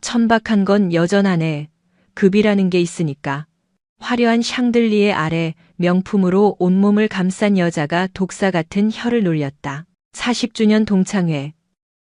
천박한 건 여전하네. 급이라는 게 있으니까. 화려한 샹들리에 아래 명품으로 온몸을 감싼 여자가 독사 같은 혀를 놀렸다. 40주년 동창회.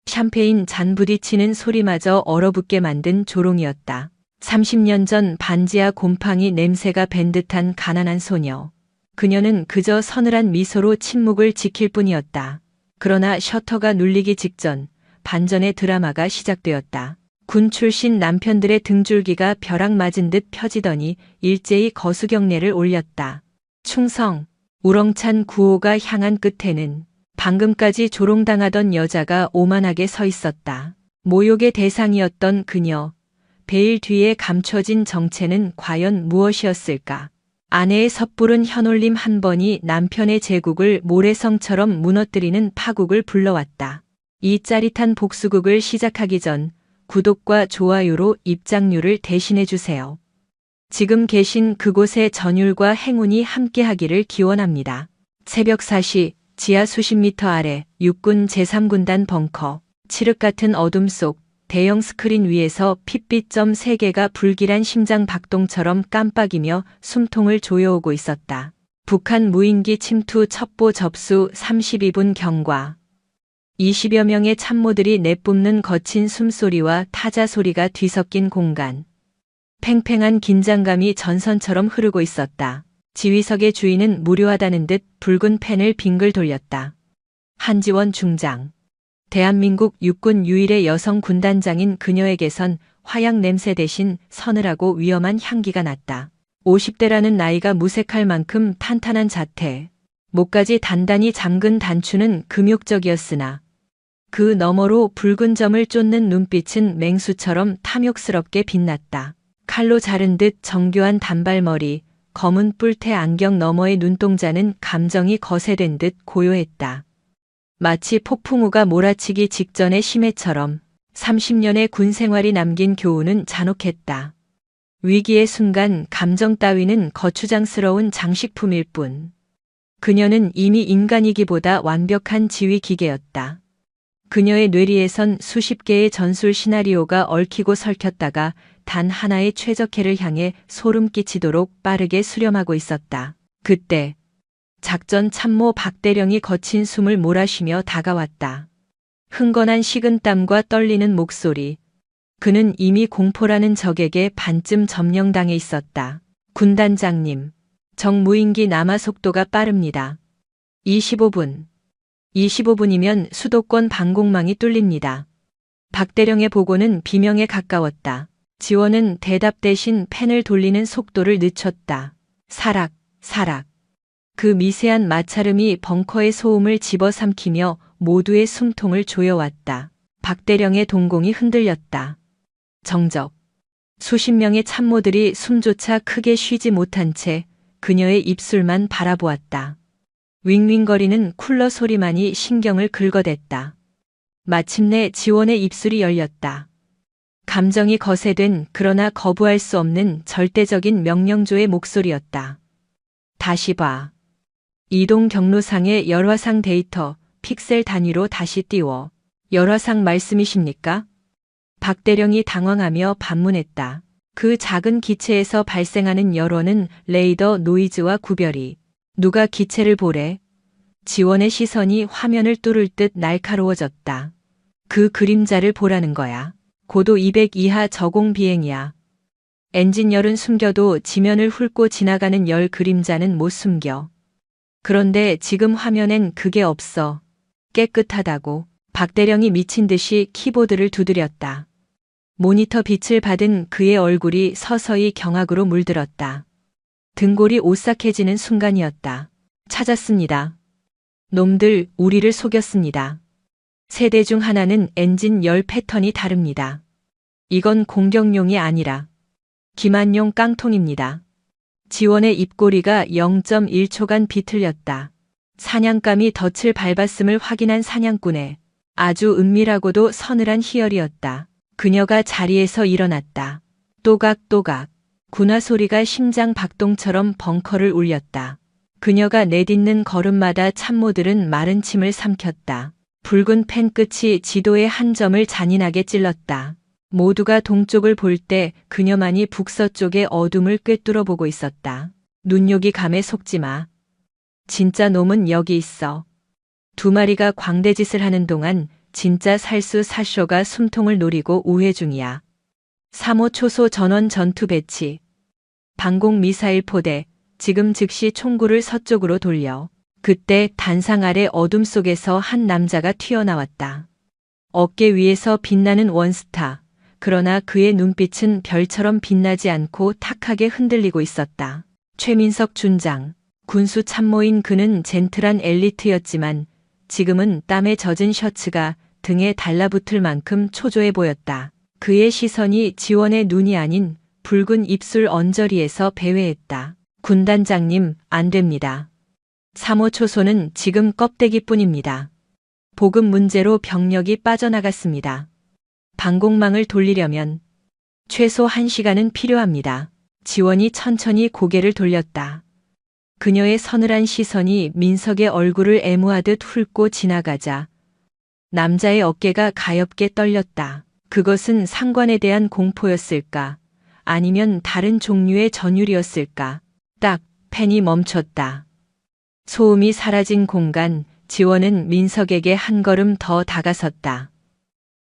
샴페인 잔 부딪히는 소리마저 얼어붙게 만든 조롱이었다. 30년 전 반지하 곰팡이 냄새가 밴 듯한 가난한 소녀. 그녀는 그저 서늘한 미소로 침묵을 지킬 뿐이었다. 그러나 셔터가 눌리기 직전 반전의 드라마가 시작되었다. 군 출신 남편들의 등줄기가 벼락 맞은 듯 펴지더니 일제히 거수경례를 올렸다. 충성, 우렁찬 구호가 향한 끝에는 방금까지 조롱당하던 여자가 오만하게 서 있었다. 모욕의 대상이었던 그녀. 베일 뒤에 감춰진 정체는 과연 무엇이었을까? 아내의 섣부른 혀놀림 한 번이 남편의 제국을 모래성처럼 무너뜨리는 파국을 불러왔다. 이 짜릿한 복수극을 시작하기 전 구독과 좋아요로 입장료를 대신해 주세요. 지금 계신 그곳의 전율과 행운이 함께하기를 기원합니다. 새벽 4시 지하 수십 미터 아래 육군 제3군단 벙커. 칠흑 같은 어둠 속 대형 스크린 위에서 핏빛점 3개가 불길한 심장 박동처럼 깜빡이며 숨통을 조여오고 있었다. 북한 무인기 침투 첩보 접수 32분 경과. 20여 명의 참모들이 내뿜는 거친 숨소리와 타자 소리가 뒤섞인 공간. 팽팽한 긴장감이 전선처럼 흐르고 있었다. 지휘석의 주인은 무료하다는 듯 붉은 펜을 빙글 돌렸다. 한지원 중장. 대한민국 육군 유일의 여성 군단장인 그녀에게선 화약 냄새 대신 서늘하고 위험한 향기가 났다. 50대라는 나이가 무색할 만큼 탄탄한 자태. 목까지 단단히 잠근 단추는 금욕적이었으나 그 너머로 붉은 점을 쫓는 눈빛은 맹수처럼 탐욕스럽게 빛났다. 칼로 자른 듯 정교한 단발머리, 검은 뿔테 안경 너머의 눈동자는 감정이 거세된 듯 고요했다. 마치 폭풍우가 몰아치기 직전의 심해처럼 30년의 군 생활이 남긴 교훈은 잔혹했다. 위기의 순간 감정 따위는 거추장스러운 장식품일 뿐. 그녀는 이미 인간이기보다 완벽한 지휘 기계였다. 그녀의 뇌리에선 수십 개의 전술 시나리오가 얽히고 설켰다가 단 하나의 최적해를 향해 소름 끼치도록 빠르게 수렴하고 있었다. 그때 작전 참모 박대령이 거친 숨을 몰아쉬며 다가왔다. 흥건한 식은땀과 떨리는 목소리. 그는 이미 공포라는 적에게 반쯤 점령당해 있었다. 군단장님, 적 무인기 남하 속도가 빠릅니다. 25분. 25분이면 수도권 방공망이 뚫립니다. 박대령의 보고는 비명에 가까웠다. 지원은 대답 대신 펜을 돌리는 속도를 늦췄다. 사락, 사락. 그 미세한 마찰음이 벙커의 소음을 집어삼키며 모두의 숨통을 조여왔다. 박대령의 동공이 흔들렸다. 정적. 수십 명의 참모들이 숨조차 크게 쉬지 못한 채 그녀의 입술만 바라보았다. 윙윙거리는 쿨러 소리만이 신경을 긁어댔다. 마침내 지원의 입술이 열렸다. 감정이 거세된 그러나 거부할 수 없는 절대적인 명령조의 목소리였다. 다시 봐. 이동 경로상의 열화상 데이터 픽셀 단위로 다시 띄워. 열화상 말씀이십니까? 박대령이 당황하며 반문했다. 그 작은 기체에서 발생하는 열원은 레이더 노이즈와 구별이. 누가 기체를 보래? 지원의 시선이 화면을 뚫을 듯 날카로워졌다. 그 그림자를 보라는 거야. 고도 200 이하 저공 비행이야. 엔진 열은 숨겨도 지면을 훑고 지나가는 열 그림자는 못 숨겨. 그런데 지금 화면엔 그게 없어. 깨끗하다고. 박대령이 미친 듯이 키보드를 두드렸다. 모니터 빛을 받은 그의 얼굴이 서서히 경악으로 물들었다. 등골이 오싹해지는 순간이었다. 찾았습니다. 놈들 우리를 속였습니다. 세대 중 하나는 엔진 열 패턴이 다릅니다. 이건 공격용이 아니라 기만용 깡통입니다. 지원의 입꼬리가 0.1초간 비틀렸다. 사냥감이 덫을 밟았음을 확인한 사냥꾼의 아주 은밀하고도 서늘한 희열이었다. 그녀가 자리에서 일어났다. 또각또각. 군화 소리가 심장 박동처럼 벙커를 울렸다. 그녀가 내딛는 걸음마다 참모들은 마른 침을 삼켰다. 붉은 펜 끝이 지도의 한 점을 잔인하게 찔렀다. 모두가 동쪽을 볼 때 그녀만이 북서쪽의 어둠을 꿰뚫어 보고 있었다. 눈요기 감에 속지 마. 진짜 놈은 여기 있어. 두 마리가 광대짓을 하는 동안 진짜 살수 사쇼가 숨통을 노리고 우회 중이야. 3호 초소 전원 전투 배치. 방공 미사일 포대. 지금 즉시 총구를 서쪽으로 돌려. 그때 단상 아래 어둠 속에서 한 남자가 튀어나왔다. 어깨 위에서 빛나는 원스타. 그러나 그의 눈빛은 별처럼 빛나지 않고 탁하게 흔들리고 있었다. 최민석 준장. 군수 참모인 그는 젠틀한 엘리트였지만 지금은 땀에 젖은 셔츠가 등에 달라붙을 만큼 초조해 보였다. 그의 시선이 지원의 눈이 아닌 붉은 입술 언저리에서 배회했다. 군단장님, 안 됩니다. 3호 초소는 지금 껍데기뿐입니다. 보급 문제로 병력이 빠져나갔습니다. 방공망을 돌리려면 최소 1시간은 필요합니다. 지원이 천천히 고개를 돌렸다. 그녀의 서늘한 시선이 민석의 얼굴을 애무하듯 훑고 지나가자 남자의 어깨가 가엽게 떨렸다. 그것은 상관에 대한 공포였을까? 아니면 다른 종류의 전율이었을까? 딱 펜이 멈췄다. 소음이 사라진 공간, 지원은 민석에게 한 걸음 더 다가섰다.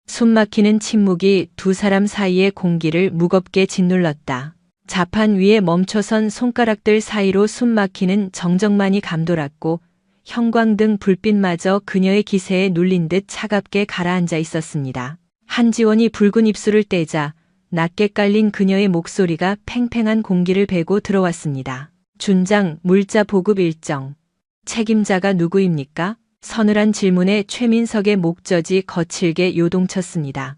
숨막히는 침묵이 두 사람 사이의 공기를 무겁게 짓눌렀다. 자판 위에 멈춰선 손가락들 사이로 숨막히는 정적만이 감돌았고 형광등 불빛마저 그녀의 기세에 눌린 듯 차갑게 가라앉아 있었습니다. 한지원이 붉은 입술을 떼자 낮게 깔린 그녀의 목소리가 팽팽한 공기를 베고 들어왔습니다. 준장, 물자 보급 일정. 책임자가 누구입니까? 서늘한 질문에 최민석의 목젖이 거칠게 요동쳤습니다.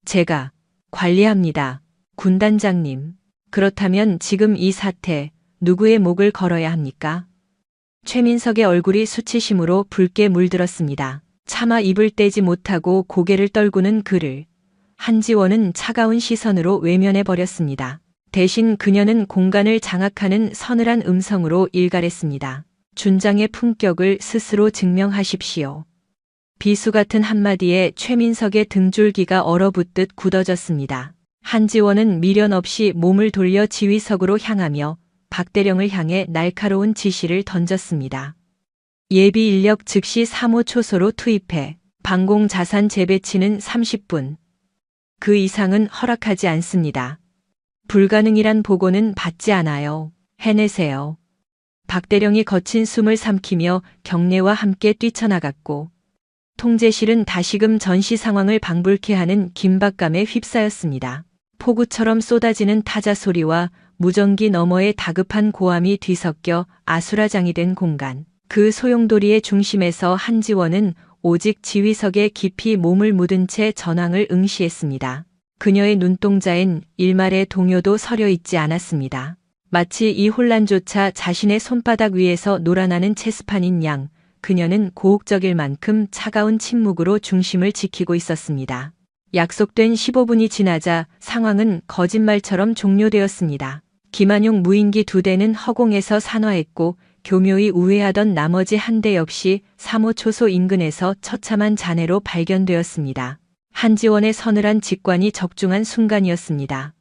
제가 관리합니다. 군단장님. 그렇다면 지금 이 사태 누구의 목을 걸어야 합니까? 최민석의 얼굴이 수치심으로 붉게 물들었습니다. 차마 입을 떼지 못하고 고개를 떨구는 그를 한지원은 차가운 시선으로 외면해 버렸습니다. 대신 그녀는 공간을 장악하는 서늘한 음성으로 일갈했습니다. 준장의 품격을 스스로 증명하십시오. 비수 같은 한마디에 최민석의 등줄기가 얼어붙듯 굳어졌습니다. 한지원은 미련 없이 몸을 돌려 지휘석으로 향하며 박대령을 향해 날카로운 지시를 던졌습니다. 예비 인력 즉시 3호 초소로 투입해 방공 자산 재배치는 30분. 그 이상은 허락하지 않습니다. 불가능이란 보고는 받지 않아요. 해내세요. 박대령이 거친 숨을 삼키며 경례와 함께 뛰쳐나갔고 통제실은 다시금 전시 상황을 방불케 하는 긴박감에 휩싸였습니다. 폭우처럼 쏟아지는 타자 소리와 무전기 너머의 다급한 고함이 뒤섞여 아수라장이 된 공간. 그 소용돌이의 중심에서 한지원은 오직 지휘석에 깊이 몸을 묻은 채 전황을 응시했습니다. 그녀의 눈동자엔 일말의 동요도 서려 있지 않았습니다. 마치 이 혼란조차 자신의 손바닥 위에서 놀아나는 체스판인 양, 그녀는 고혹적일 만큼 차가운 침묵으로 중심을 지키고 있었습니다. 약속된 15분이 지나자 상황은 거짓말처럼 종료되었습니다. 김한용 무인기 2대는 허공에서 산화했고 교묘히 우회하던 나머지 한 대 역시 3호 초소 인근에서 처참한 잔해로 발견되었습니다. 한지원의 서늘한 직관이 적중한 순간이었습니다.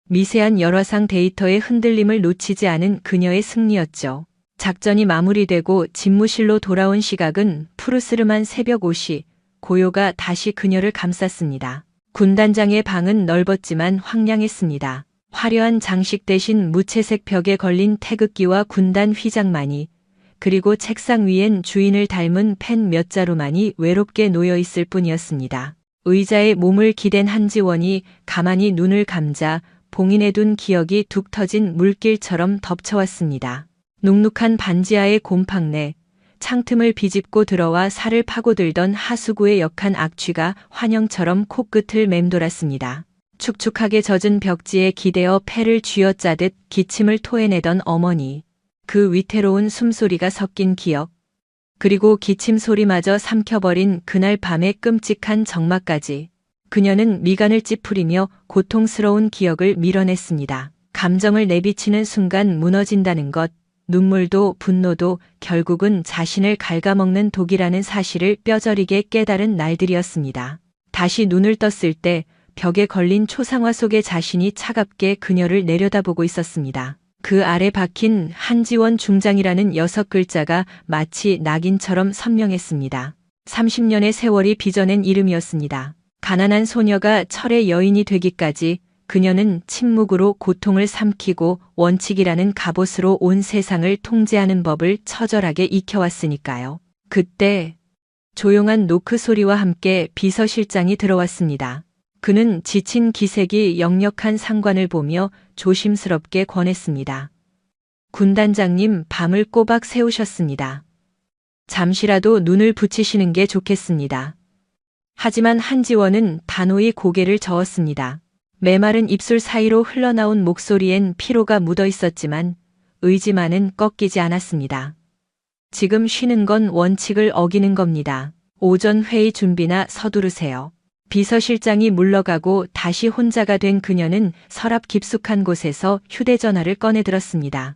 미세한 열화상 데이터의 흔들림을 놓치지 않은 그녀의 승리였죠. 작전이 마무리되고 집무실로 돌아온 시각은 푸르스름한 새벽 5시, 고요가 다시 그녀를 감쌌습니다. 군단장의 방은 넓었지만 황량했습니다. 화려한 장식 대신 무채색 벽에 걸린 태극기와 군단 휘장만이, 그리고 책상 위엔 주인을 닮은 펜 몇 자루만이 외롭게 놓여 있을 뿐이었습니다. 의자에 몸을 기댄 한지원이 가만히 눈을 감자 봉인해 둔 기억이 툭 터진 물길처럼 덮쳐왔습니다. 눅눅한 반지하의 곰팡내, 창틈을 비집고 들어와 살을 파고들던 하수구의 역한 악취가 환영처럼 코끝을 맴돌았습니다. 축축하게 젖은 벽지에 기대어 패를 쥐어짜듯 기침을 토해내던 어머니, 그 위태로운 숨소리가 섞인 기억, 그리고 기침 소리마저 삼켜버린 그날 밤의 끔찍한 적막까지. 그녀는 미간을 찌푸리며 고통스러운 기억을 밀어냈습니다. 감정을 내비치는 순간 무너진다는 것, 눈물도 분노도 결국은 자신을 갉아먹는 독이라는 사실을 뼈저리게 깨달은 날들이었습니다. 다시 눈을 떴을 때 벽에 걸린 초상화 속에 자신이 차갑게 그녀를 내려다보고 있었습니다. 그 아래 박힌 한지원 중장이라는 6글자가 마치 낙인처럼 선명했습니다. 30년의 세월이 빚어낸 이름이었습니다. 가난한 소녀가 철의 여인이 되기까지 그녀는 침묵으로 고통을 삼키고 원칙이라는 갑옷으로 온 세상을 통제하는 법을 처절하게 익혀왔으니까요. 그때 조용한 노크 소리와 함께 비서실장이 들어왔습니다. 그는 지친 기색이 역력한 상관을 보며 조심스럽게 권했습니다. 군단장님, 밤을 꼬박 새우셨습니다. 잠시라도 눈을 붙이시는 게 좋겠습니다. 하지만 한지원은 단호히 고개를 저었습니다. 메마른 입술 사이로 흘러나온 목소리엔 피로가 묻어 있었지만 의지만은 꺾이지 않았습니다. 지금 쉬는 건 원칙을 어기는 겁니다. 오전 회의 준비나 서두르세요. 비서실장이 물러가고 다시 혼자가 된 그녀는 서랍 깊숙한 곳에서 휴대전화를 꺼내들었습니다.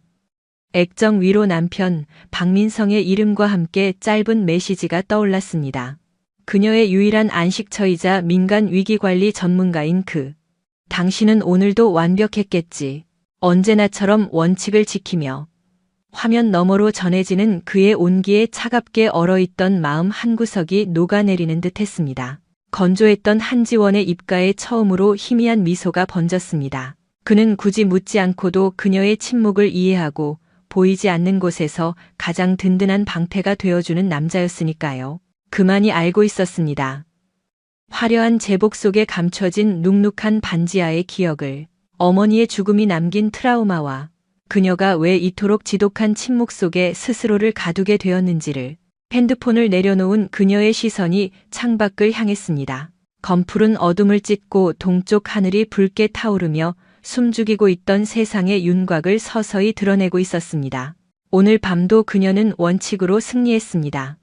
액정 위로 남편 박민성의 이름과 함께 짧은 메시지가 떠올랐습니다. 그녀의 유일한 안식처이자 민간 위기관리 전문가인 그. 당신은 오늘도 완벽했겠지. 언제나처럼 원칙을 지키며. 화면 너머로 전해지는 그의 온기에 차갑게 얼어있던 마음 한구석이 녹아내리는 듯 했습니다. 건조했던 한지원의 입가에 처음으로 희미한 미소가 번졌습니다. 그는 굳이 묻지 않고도 그녀의 침묵을 이해하고 보이지 않는 곳에서 가장 든든한 방패가 되어주는 남자였으니까요. 그만이 알고 있었습니다. 화려한 제복 속에 감춰진 눅눅한 반지하의 기억을, 어머니의 죽음이 남긴 트라우마와 그녀가 왜 이토록 지독한 침묵 속에 스스로를 가두게 되었는지를. 핸드폰을 내려놓은 그녀의 시선이 창밖을 향했습니다. 검푸른 어둠을 찢고 동쪽 하늘이 붉게 타오르며 숨죽이고 있던 세상의 윤곽을 서서히 드러내고 있었습니다. 오늘 밤도 그녀는 원칙으로 승리했습니다.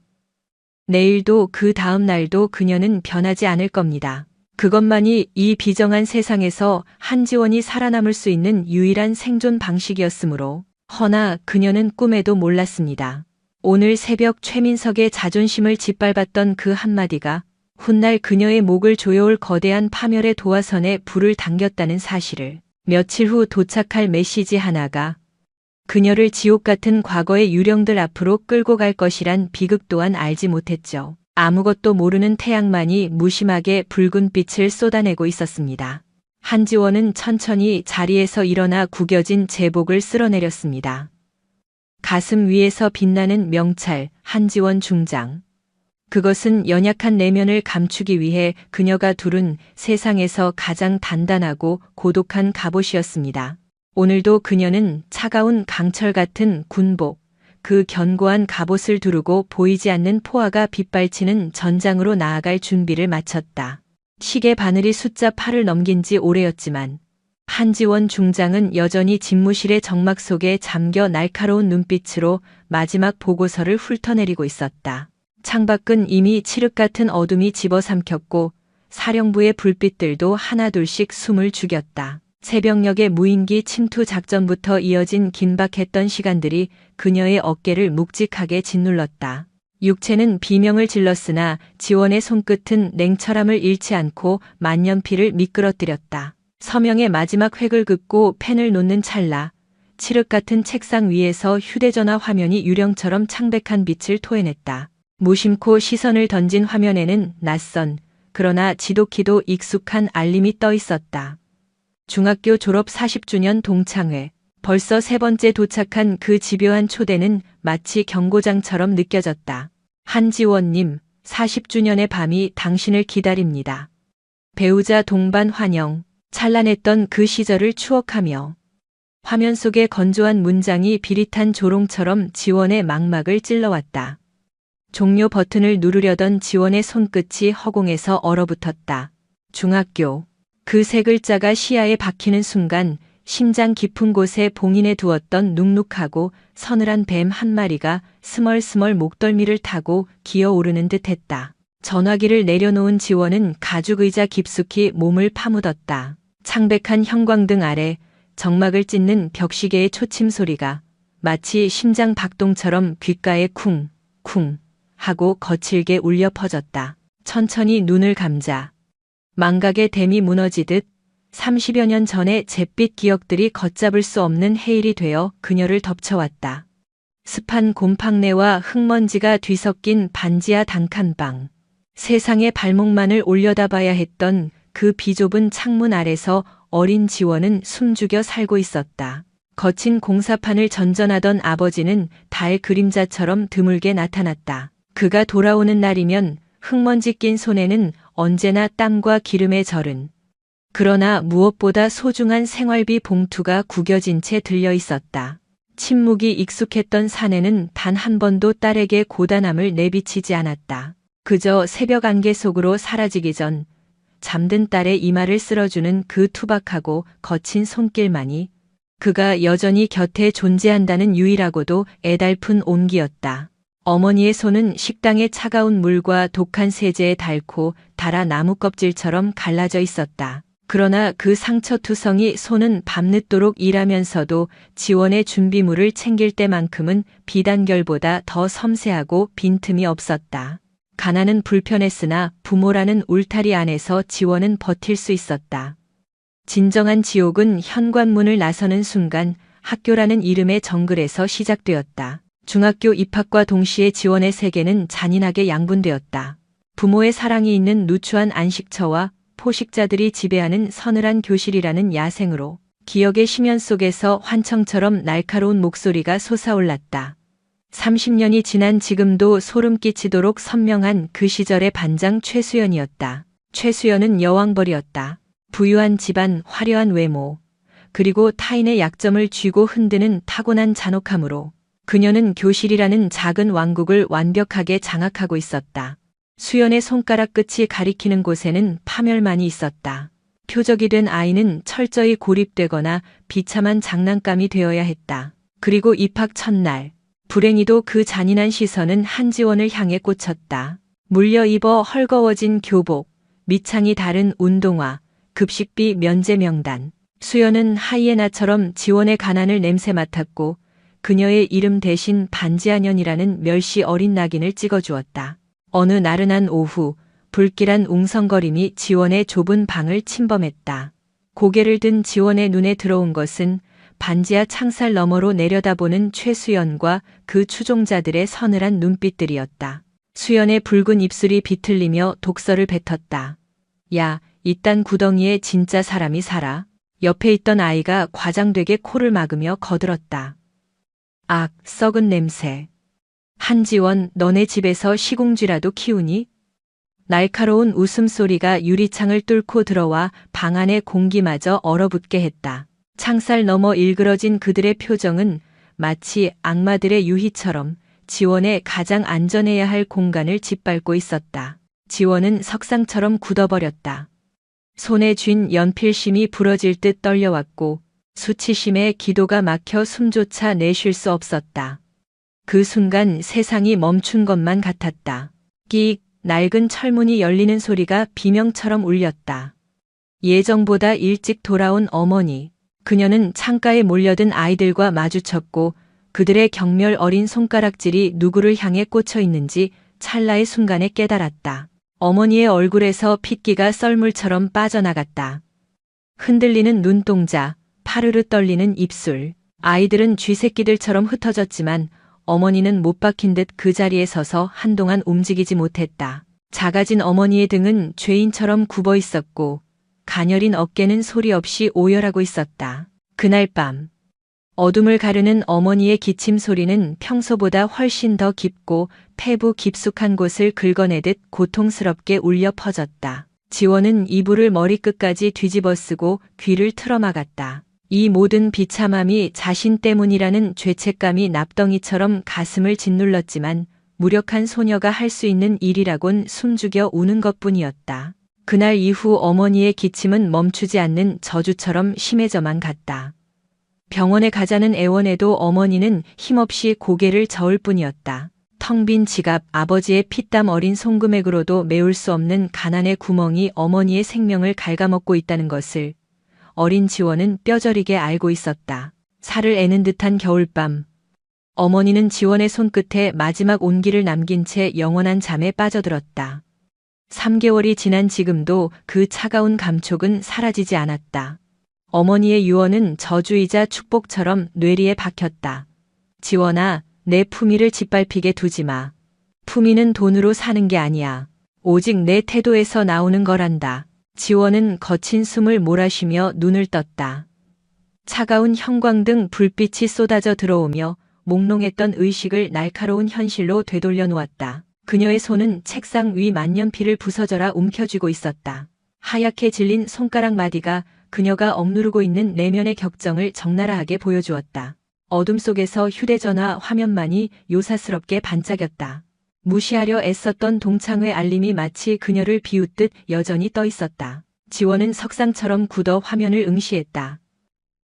내일도 그 다음 날도 그녀는 변하지 않을 겁니다. 그것만이 이 비정한 세상에서 한지원이 살아남을 수 있는 유일한 생존 방식이었으므로. 허나 그녀는 꿈에도 몰랐습니다. 오늘 새벽 최민석의 자존심을 짓밟았던 그 한마디가 훗날 그녀의 목을 조여올 거대한 파멸의 도화선에 불을 당겼다는 사실을. 며칠 후 도착할 메시지 하나가 그녀를 지옥 같은 과거의 유령들 앞으로 끌고 갈 것이란 비극 또한 알지 못했죠. 아무것도 모르는 태양만이 무심하게 붉은 빛을 쏟아내고 있었습니다. 한지원은 천천히 자리에서 일어나 구겨진 제복을 쓸어내렸습니다. 가슴 위에서 빛나는 명찰 한지원 중장. 그것은 연약한 내면을 감추기 위해 그녀가 두른 세상에서 가장 단단하고 고독한 갑옷이었습니다. 오늘도 그녀는 차가운 강철 같은 군복, 그 견고한 갑옷을 두르고 보이지 않는 포화가 빗발치는 전장으로 나아갈 준비를 마쳤다. 시계 바늘이 숫자 8을 넘긴 지 오래였지만 한지원 중장은 여전히 집무실의 정막 속에 잠겨 날카로운 눈빛으로 마지막 보고서를 훑어내리고 있었다. 창밖은 이미 칠흑 같은 어둠이 집어삼켰고 사령부의 불빛들도 하나둘씩 숨을 죽였다. 새벽녘의 무인기 침투 작전부터 이어진 긴박했던 시간들이 그녀의 어깨를 묵직하게 짓눌렀다. 육체는 비명을 질렀으나 지원의 손끝은 냉철함을 잃지 않고 만년필을 미끄러뜨렸다. 서명의 마지막 획을 긋고 펜을 놓는 찰나 칠흑 같은 책상 위에서 휴대전화 화면이 유령처럼 창백한 빛을 토해냈다. 무심코 시선을 던진 화면에는 낯선 그러나 지독히도 익숙한 알림이 떠 있었다. 중학교 졸업 40주년 동창회. 벌써 세 번째 도착한 그 집요한 초대는 마치 경고장처럼 느껴졌다. 한지원님, 40주년의 밤이 당신을 기다립니다. 배우자 동반 환영. 찬란했던 그 시절을 추억하며 화면 속의 건조한 문장이 비릿한 조롱처럼 지원의 망막을 찔러왔다. 종료 버튼을 누르려던 지원의 손끝이 허공에서 얼어붙었다. 중학교. 그 세 글자가 시야에 박히는 순간 심장 깊은 곳에 봉인해 두었던 눅눅하고 서늘한 뱀 한 마리가 스멀스멀 목덜미를 타고 기어오르는 듯했다. 전화기를 내려놓은 지원은 가죽 의자 깊숙이 몸을 파묻었다. 창백한 형광등 아래 정막을 찢는 벽시계의 초침 소리가 마치 심장 박동처럼 귓가에 쿵, 쿵 하고 거칠게 울려 퍼졌다. 천천히 눈을 감자 망각의 댐이 무너지듯 30여 년 전의 잿빛 기억들이 걷잡을 수 없는 해일이 되어 그녀를 덮쳐왔다. 습한 곰팡내와 흙먼지가 뒤섞인 반지하 단칸방. 세상의 발목만을 올려다봐야 했던 그 비좁은 창문 아래서 어린 지원은 숨죽여 살고 있었다. 거친 공사판을 전전하던 아버지는 달 그림자처럼 드물게 나타났다. 그가 돌아오는 날이면 흙먼지 낀 손에는 언제나 땀과 기름에 절은. 그러나 무엇보다 소중한 생활비 봉투가 구겨진 채 들려 있었다. 침묵이 익숙했던 사내는 단 한 번도 딸에게 고단함을 내비치지 않았다. 그저 새벽 안개 속으로 사라지기 전 잠든 딸의 이마를 쓸어주는 그 투박하고 거친 손길만이 그가 여전히 곁에 존재한다는 유일하고도 애달픈 온기였다. 어머니의 손은 식당의 차가운 물과 독한 세제에 닳고 달아 나무 껍질처럼 갈라져 있었다. 그러나 그 상처투성이 손은 밤늦도록 일하면서도 지원의 준비물을 챙길 때만큼은 비단결보다 더 섬세하고 빈틈이 없었다. 가난은 불편했으나 부모라는 울타리 안에서 지원은 버틸 수 있었다. 진정한 지옥은 현관문을 나서는 순간 학교라는 이름의 정글에서 시작되었다. 중학교 입학과 동시에 지원의 세계는 잔인하게 양분되었다. 부모의 사랑이 있는 누추한 안식처와 포식자들이 지배하는 서늘한 교실이라는 야생으로 기억의 심연 속에서 환청처럼 날카로운 목소리가 솟아올랐다. 30년이 지난 지금도 소름 끼치도록 선명한 그 시절의 반장 최수연이었다. 최수연은 여왕벌이었다. 부유한 집안, 화려한 외모, 그리고 타인의 약점을 쥐고 흔드는 타고난 잔혹함으로 그녀는 교실이라는 작은 왕국을 완벽하게 장악하고 있었다. 수연의 손가락 끝이 가리키는 곳에는 파멸만이 있었다. 표적이 된 아이는 철저히 고립되거나 비참한 장난감이 되어야 했다. 그리고 입학 첫날, 불행히도 그 잔인한 시선은 한지원을 향해 꽂혔다. 물려 입어 헐거워진 교복, 밑창이 다른 운동화, 급식비 면제 명단. 수연은 하이에나처럼 지원의 가난을 냄새 맡았고 그녀의 이름 대신 반지하년이라는 멸시 어린 낙인을 찍어주었다. 어느 나른한 오후, 불길한 웅성거림이 지원의 좁은 방을 침범했다. 고개를 든 지원의 눈에 들어온 것은 반지하 창살 너머로 내려다보는 최수연과 그 추종자들의 서늘한 눈빛들이었다. 수연의 붉은 입술이 비틀리며 독서를 뱉었다. 야, 이딴 구덩이에 진짜 사람이 살아? 옆에 있던 아이가 과장되게 코를 막으며 거들었다. 악, 썩은 냄새. 한지원, 너네 집에서 시궁쥐라도 키우니? 날카로운 웃음소리가 유리창을 뚫고 들어와 방 안의 공기마저 얼어붙게 했다. 창살 너머 일그러진 그들의 표정은 마치 악마들의 유희처럼 지원의 가장 안전해야 할 공간을 짓밟고 있었다. 지원은 석상처럼 굳어버렸다. 손에 쥔 연필심이 부러질 듯 떨려왔고 수치심에 기도가 막혀 숨조차 내쉴 수 없었다. 그 순간 세상이 멈춘 것만 같았다. 끼익, 낡은 철문이 열리는 소리가 비명처럼 울렸다. 예정보다 일찍 돌아온 어머니. 그녀는 창가에 몰려든 아이들과 마주쳤고 그들의 경멸 어린 손가락질이 누구를 향해 꽂혀 있는지 찰나의 순간에 깨달았다. 어머니의 얼굴에서 핏기가 썰물처럼 빠져나갔다. 흔들리는 눈동자, 파르르 떨리는 입술. 아이들은 쥐새끼들처럼 흩어졌지만 어머니는 못 박힌 듯 그 자리에 서서 한동안 움직이지 못했다. 작아진 어머니의 등은 죄인처럼 굽어 있었고 가녀린 어깨는 소리 없이 오열하고 있었다. 그날 밤 어둠을 가르는 어머니의 기침 소리는 평소보다 훨씬 더 깊고 폐부 깊숙한 곳을 긁어내듯 고통스럽게 울려 퍼졌다. 지원은 이불을 머리끝까지 뒤집어 쓰고 귀를 틀어막았다. 이 모든 비참함이 자신 때문이라는 죄책감이 납덩이처럼 가슴을 짓눌렀지만 무력한 소녀가 할 수 있는 일이라곤 숨죽여 우는 것뿐이었다. 그날 이후 어머니의 기침은 멈추지 않는 저주처럼 심해져만 갔다. 병원에 가자는 애원에도 어머니는 힘없이 고개를 저을 뿐이었다. 텅 빈 지갑, 아버지의 피땀 어린 손금액으로도 메울 수 없는 가난의 구멍이 어머니의 생명을 갉아먹고 있다는 것을 어린 지원은 뼈저리게 알고 있었다. 살을 애는 듯한 겨울밤. 어머니는 지원의 손끝에 마지막 온기를 남긴 채 영원한 잠에 빠져들었다. 3개월이 지난 지금도 그 차가운 감촉은 사라지지 않았다. 어머니의 유언은 저주이자 축복처럼 뇌리에 박혔다. 지원아, 내 품위를 짓밟히게 두지 마. 품위는 돈으로 사는 게 아니야. 오직 내 태도에서 나오는 거란다. 지원은 거친 숨을 몰아쉬며 눈을 떴다. 차가운 형광등 불빛이 쏟아져 들어오며 몽롱했던 의식을 날카로운 현실로 되돌려 놓았다. 그녀의 손은 책상 위 만년필을 부서져라 움켜쥐고 있었다. 하얗게 질린 손가락 마디가 그녀가 억누르고 있는 내면의 격정을 적나라하게 보여주었다. 어둠 속에서 휴대전화 화면만이 요사스럽게 반짝였다. 무시하려 애썼던 동창회 알림이 마치 그녀를 비웃듯 여전히 떠 있었다. 지원은 석상처럼 굳어 화면을 응시했다.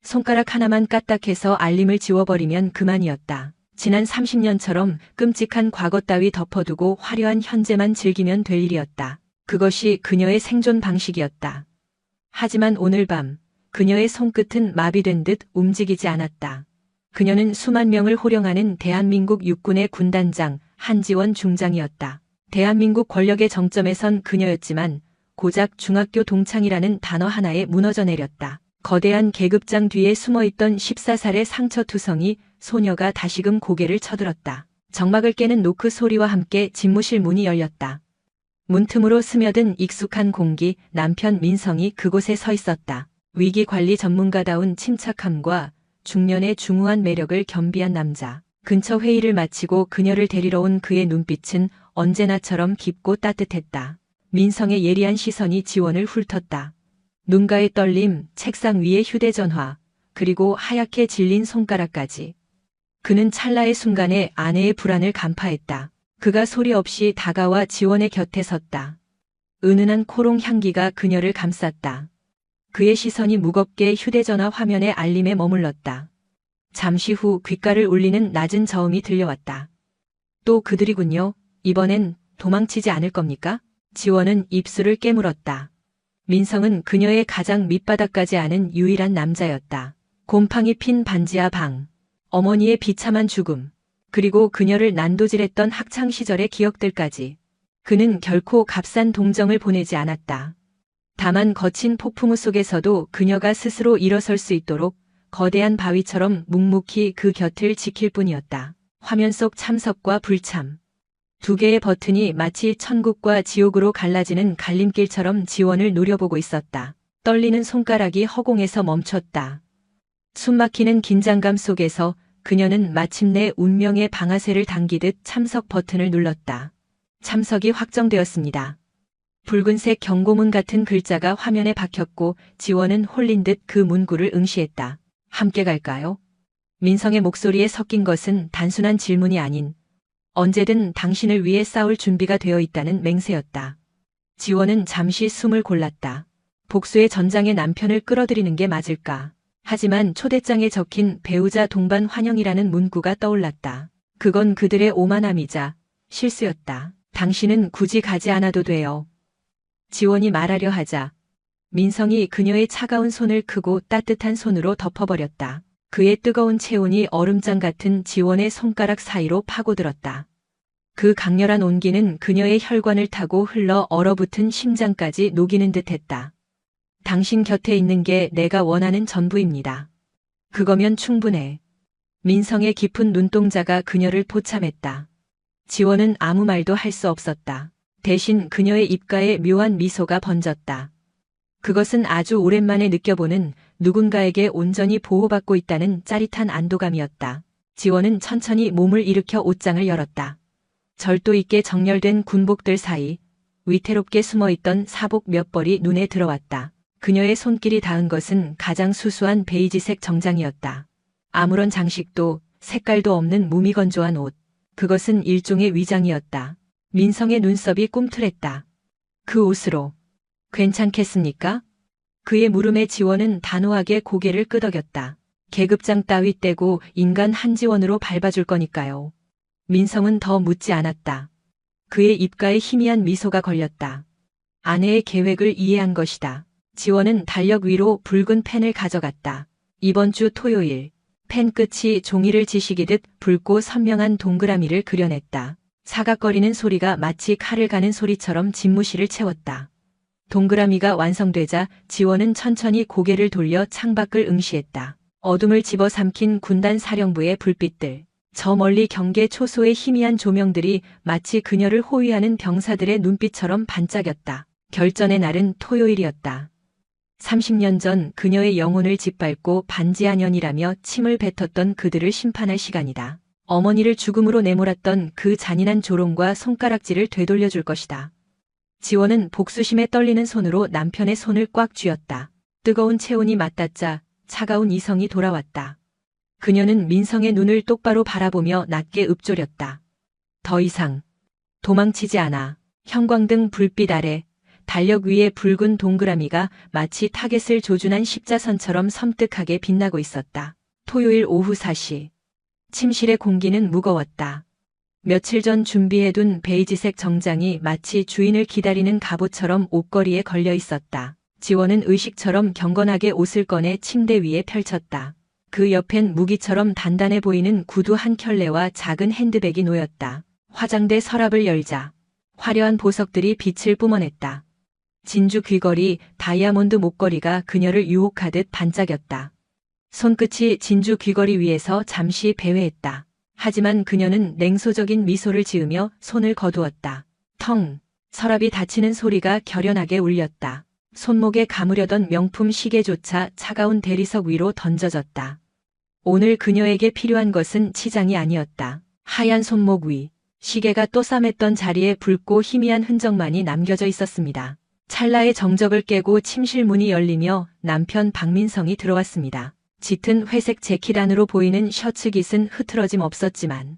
손가락 하나만 까딱해서 알림을 지워버리면 그만이었다. 지난 30년처럼 끔찍한 과거 따위 덮어두고 화려한 현재만 즐기면 될 일이었다. 그것이 그녀의 생존 방식이었다. 하지만 오늘 밤 그녀의 손끝은 마비된 듯 움직이지 않았다. 그녀는 수만 명을 호령하는 대한민국 육군의 군단장 한지원 중장이었다. 대한민국 권력의 정점에 선 그녀였지만 고작 중학교 동창이라는 단어 하나에 무너져 내렸다. 거대한 계급장 뒤에 숨어있던 14살의 상처투성이 소녀가 다시금 고개를 쳐들었다. 정막을 깨는 노크 소리와 함께 집무실 문이 열렸다. 문틈으로 스며든 익숙한 공기, 남편 민성이 그곳에 서 있었다. 위기관리 전문가다운 침착함과 중년의 중후한 매력을 겸비한 남자. 근처 회의를 마치고 그녀를 데리러 온 그의 눈빛은 언제나처럼 깊고 따뜻했다. 민성의 예리한 시선이 지원을 훑었다. 눈가의 떨림, 책상 위의 휴대전화, 그리고 하얗게 질린 손가락까지. 그는 찰나의 순간에 아내의 불안을 간파했다. 그가 소리 없이 다가와 지원의 곁에 섰다. 은은한 코롱 향기가 그녀를 감쌌다. 그의 시선이 무겁게 휴대전화 화면의 알림에 머물렀다. 잠시 후 귓가를 울리는 낮은 저음이 들려왔다. 또 그들이군요. 이번엔 도망치지 않을 겁니까? 지원은 입술을 깨물었다. 민성은 그녀의 가장 밑바닥까지 아는 유일한 남자였다. 곰팡이 핀 반지하 방, 어머니의 비참한 죽음, 그리고 그녀를 난도질했던 학창시절의 기억들까지. 그는 결코 값싼 동정을 보내지 않았다. 다만 거친 폭풍우 속에서도 그녀가 스스로 일어설 수 있도록 거대한 바위처럼 묵묵히 그 곁을 지킬 뿐이었다. 화면 속 참석과 불참. 두 개의 버튼이 마치 천국과 지옥으로 갈라지는 갈림길처럼 지원을 노려보고 있었다. 떨리는 손가락이 허공에서 멈췄다. 숨막히는 긴장감 속에서 그녀는 마침내 운명의 방아쇠를 당기듯 참석 버튼을 눌렀다. 참석이 확정되었습니다. 붉은색 경고문 같은 글자가 화면에 박혔고 지원은 홀린 듯 그 문구를 응시했다. 함께 갈까요? 민성의 목소리에 섞인 것은 단순한 질문이 아닌 언제든 당신을 위해 싸울 준비가 되어 있다는 맹세였다. 지원은 잠시 숨을 골랐다. 복수의 전장에 남편을 끌어들이는 게 맞을까? 하지만 초대장에 적힌 배우자 동반 환영이라는 문구가 떠올랐다. 그건 그들의 오만함이자 실수였다. 당신은 굳이 가지 않아도 돼요. 지원이 말하려 하자 민성이 그녀의 차가운 손을 크고 따뜻한 손으로 덮어버렸다. 그의 뜨거운 체온이 얼음장 같은 지원의 손가락 사이로 파고들었다. 그 강렬한 온기는 그녀의 혈관을 타고 흘러 얼어붙은 심장까지 녹이는 듯했다. 당신 곁에 있는 게 내가 원하는 전부입니다. 그거면 충분해. 민성의 깊은 눈동자가 그녀를 포참했다. 지원은 아무 말도 할 수 없었다. 대신 그녀의 입가에 묘한 미소가 번졌다. 그것은 아주 오랜만에 느껴보는 누군가에게 온전히 보호받고 있다는 짜릿한 안도감이었다. 지원은 천천히 몸을 일으켜 옷장을 열었다. 절도 있게 정렬된 군복들 사이 위태롭게 숨어있던 사복 몇 벌이 눈에 들어왔다. 그녀의 손길이 닿은 것은 가장 수수한 베이지색 정장이었다. 아무런 장식도 색깔도 없는 무미건조한 옷. 그것은 일종의 위장이었다. 민성의 눈썹이 꿈틀했다. 그 옷으로 괜찮겠습니까? 그의 물음에 지원은 단호하게 고개를 끄덕였다. 계급장 따위 떼고 인간 한지원으로 밟아줄 거니까요. 민성은 더 묻지 않았다. 그의 입가에 희미한 미소가 걸렸다. 아내의 계획을 이해한 것이다. 지원은 달력 위로 붉은 펜을 가져갔다. 이번 주 토요일, 펜 끝이 종이를 지시기듯 붉고 선명한 동그라미를 그려냈다. 사각거리는 소리가 마치 칼을 가는 소리처럼 집무실을 채웠다. 동그라미가 완성되자 지원은 천천히 고개를 돌려 창밖을 응시했다. 어둠을 집어삼킨 군단 사령부의 불빛들, 저 멀리 경계 초소의 희미한 조명들이 마치 그녀를 호위하는 병사들의 눈빛처럼 반짝였다. 결전의 날은 토요일이었다. 30년 전 그녀의 영혼을 짓밟고 반지하년이라며 침을 뱉었던 그들을 심판할 시간이다. 어머니를 죽음으로 내몰았던 그 잔인한 조롱과 손가락질을 되돌려줄 것이다. 지원은 복수심에 떨리는 손으로 남편의 손을 꽉 쥐었다. 뜨거운 체온이 맞닿자 차가운 이성이 돌아왔다. 그녀는 민성의 눈을 똑바로 바라보며 낮게 읊조렸다. 더 이상 도망치지 않아. 형광등 불빛 아래 달력 위에 붉은 동그라미가 마치 타겟을 조준한 십자선처럼 섬뜩하게 빛나고 있었다. 토요일 오후 4시. 침실의 공기는 무거웠다. 며칠 전 준비해둔 베이지색 정장이 마치 주인을 기다리는 갑옷처럼 옷걸이에 걸려 있었다. 지원은 의식처럼 경건하게 옷을 꺼내 침대 위에 펼쳤다. 그 옆엔 무기처럼 단단해 보이는 구두 한 켤레와 작은 핸드백이 놓였다. 화장대 서랍을 열자 화려한 보석들이 빛을 뿜어냈다. 진주 귀걸이, 다이아몬드 목걸이가 그녀를 유혹하듯 반짝였다. 손끝이 진주 귀걸이 위에서 잠시 배회했다. 하지만 그녀는 냉소적인 미소를 지으며 손을 거두었다. 텅! 서랍이 닫히는 소리가 결연하게 울렸다. 손목에 감으려던 명품 시계조차 차가운 대리석 위로 던져졌다. 오늘 그녀에게 필요한 것은 치장이 아니었다. 하얀 손목 위, 시계가 또 싸맸던 자리에 붉고 희미한 흔적만이 남겨져 있었습니다. 찰나의 정적을 깨고 침실 문이 열리며 남편 박민성이 들어왔습니다. 짙은 회색 재킷 안으로 보이는 셔츠 깃은 흐트러짐 없었지만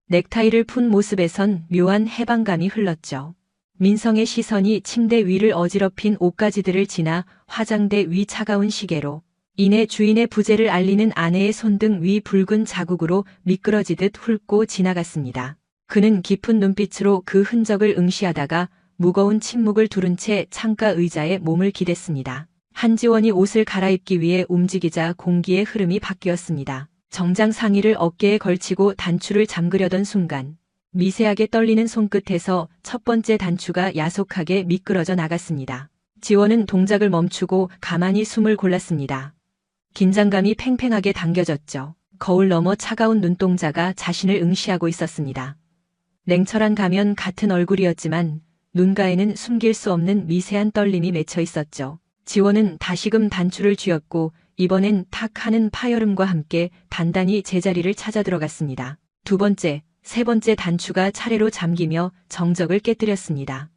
넥타이를 푼 모습에선 묘한 해방감이 흘렀죠. 민성의 시선이 침대 위를 어지럽힌 옷가지들을 지나 화장대 위 차가운 시계로, 이내 주인의 부재를 알리는 아내의 손등 위 붉은 자국으로 미끄러지듯 훑고 지나갔습니다. 그는 깊은 눈빛으로 그 흔적을 응시하다가 무거운 침묵을 두른 채 창가 의자에 몸을 기댔습니다. 한지원이 옷을 갈아입기 위해 움직이자 공기의 흐름이 바뀌었습니다. 정장 상의를 어깨에 걸치고 단추를 잠그려던 순간 미세하게 떨리는 손끝에서 첫 번째 단추가 야속하게 미끄러져 나갔습니다. 지원은 동작을 멈추고 가만히 숨을 골랐습니다. 긴장감이 팽팽하게 당겨졌죠. 거울 너머 차가운 눈동자가 자신을 응시하고 있었습니다. 냉철한 가면 같은 얼굴이었지만 눈가에는 숨길 수 없는 미세한 떨림이 맺혀 있었죠. 지원은 다시금 단추를 쥐었고 이번엔 탁 하는 파열음과 함께 단단히 제자리를 찾아 들어갔습니다. 두 번째, 세 번째 단추가 차례로 잠기며 정적을 깨뜨렸습니다.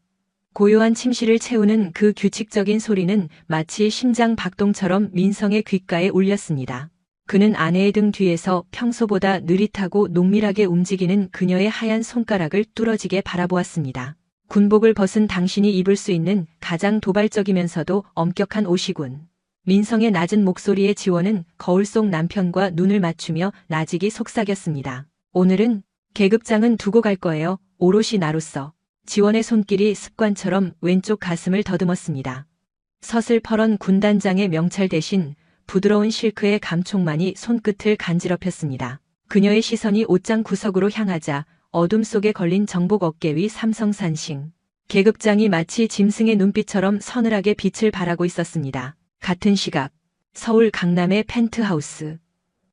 고요한 침실을 채우는 그 규칙적인 소리는 마치 심장 박동처럼 민성의 귓가에 울렸습니다. 그는 아내의 등 뒤에서 평소보다 느릿하고 농밀하게 움직이는 그녀의 하얀 손가락을 뚫어지게 바라보았습니다. 군복을 벗은 당신이 입을 수 있는 가장 도발적이면서도 엄격한 옷이군. 민성의 낮은 목소리의 지원은 거울 속 남편과 눈을 맞추며 나직이 속삭였습니다. 오늘은 계급장은 두고 갈 거예요. 오롯이 나로서. 지원의 손길이 습관처럼 왼쪽 가슴을 더듬었습니다. 서슬퍼런 군단장의 명찰 대신 부드러운 실크의 감촉만이 손끝을 간지럽혔습니다. 그녀의 시선이 옷장 구석으로 향하자 어둠 속에 걸린 정복 어깨 위 삼성산싱. 계급장이 마치 짐승의 눈빛처럼 서늘하게 빛을 발하고 있었습니다. 같은 시각, 서울 강남의 펜트하우스.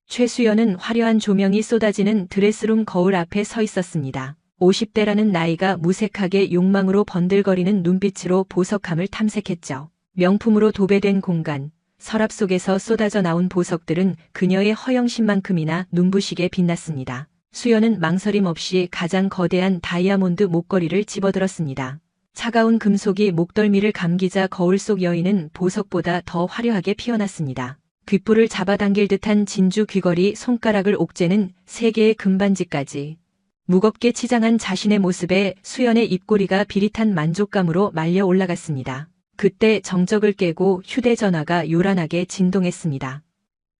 최수연은 화려한 조명이 쏟아지는 드레스룸 거울 앞에 서 있었습니다. 50대라는 나이가 무색하게 욕망으로 번들거리는 눈빛으로 보석함을 탐색했죠. 명품으로 도배된 공간, 서랍 속에서 쏟아져 나온 보석들은 그녀의 허영심만큼이나 눈부시게 빛났습니다. 수연은 망설임 없이 가장 거대한 다이아몬드 목걸이를 집어들었습니다. 차가운 금속이 목덜미를 감기자 거울 속 여인은 보석보다 더 화려하게 피어났습니다. 귓불을 잡아당길 듯한 진주 귀걸이, 손가락을 옥죄는 3개의 금반지까지. 무겁게 치장한 자신의 모습에 수연의 입꼬리가 비릿한 만족감으로 말려 올라갔습니다. 그때 정적을 깨고 휴대전화가 요란하게 진동했습니다.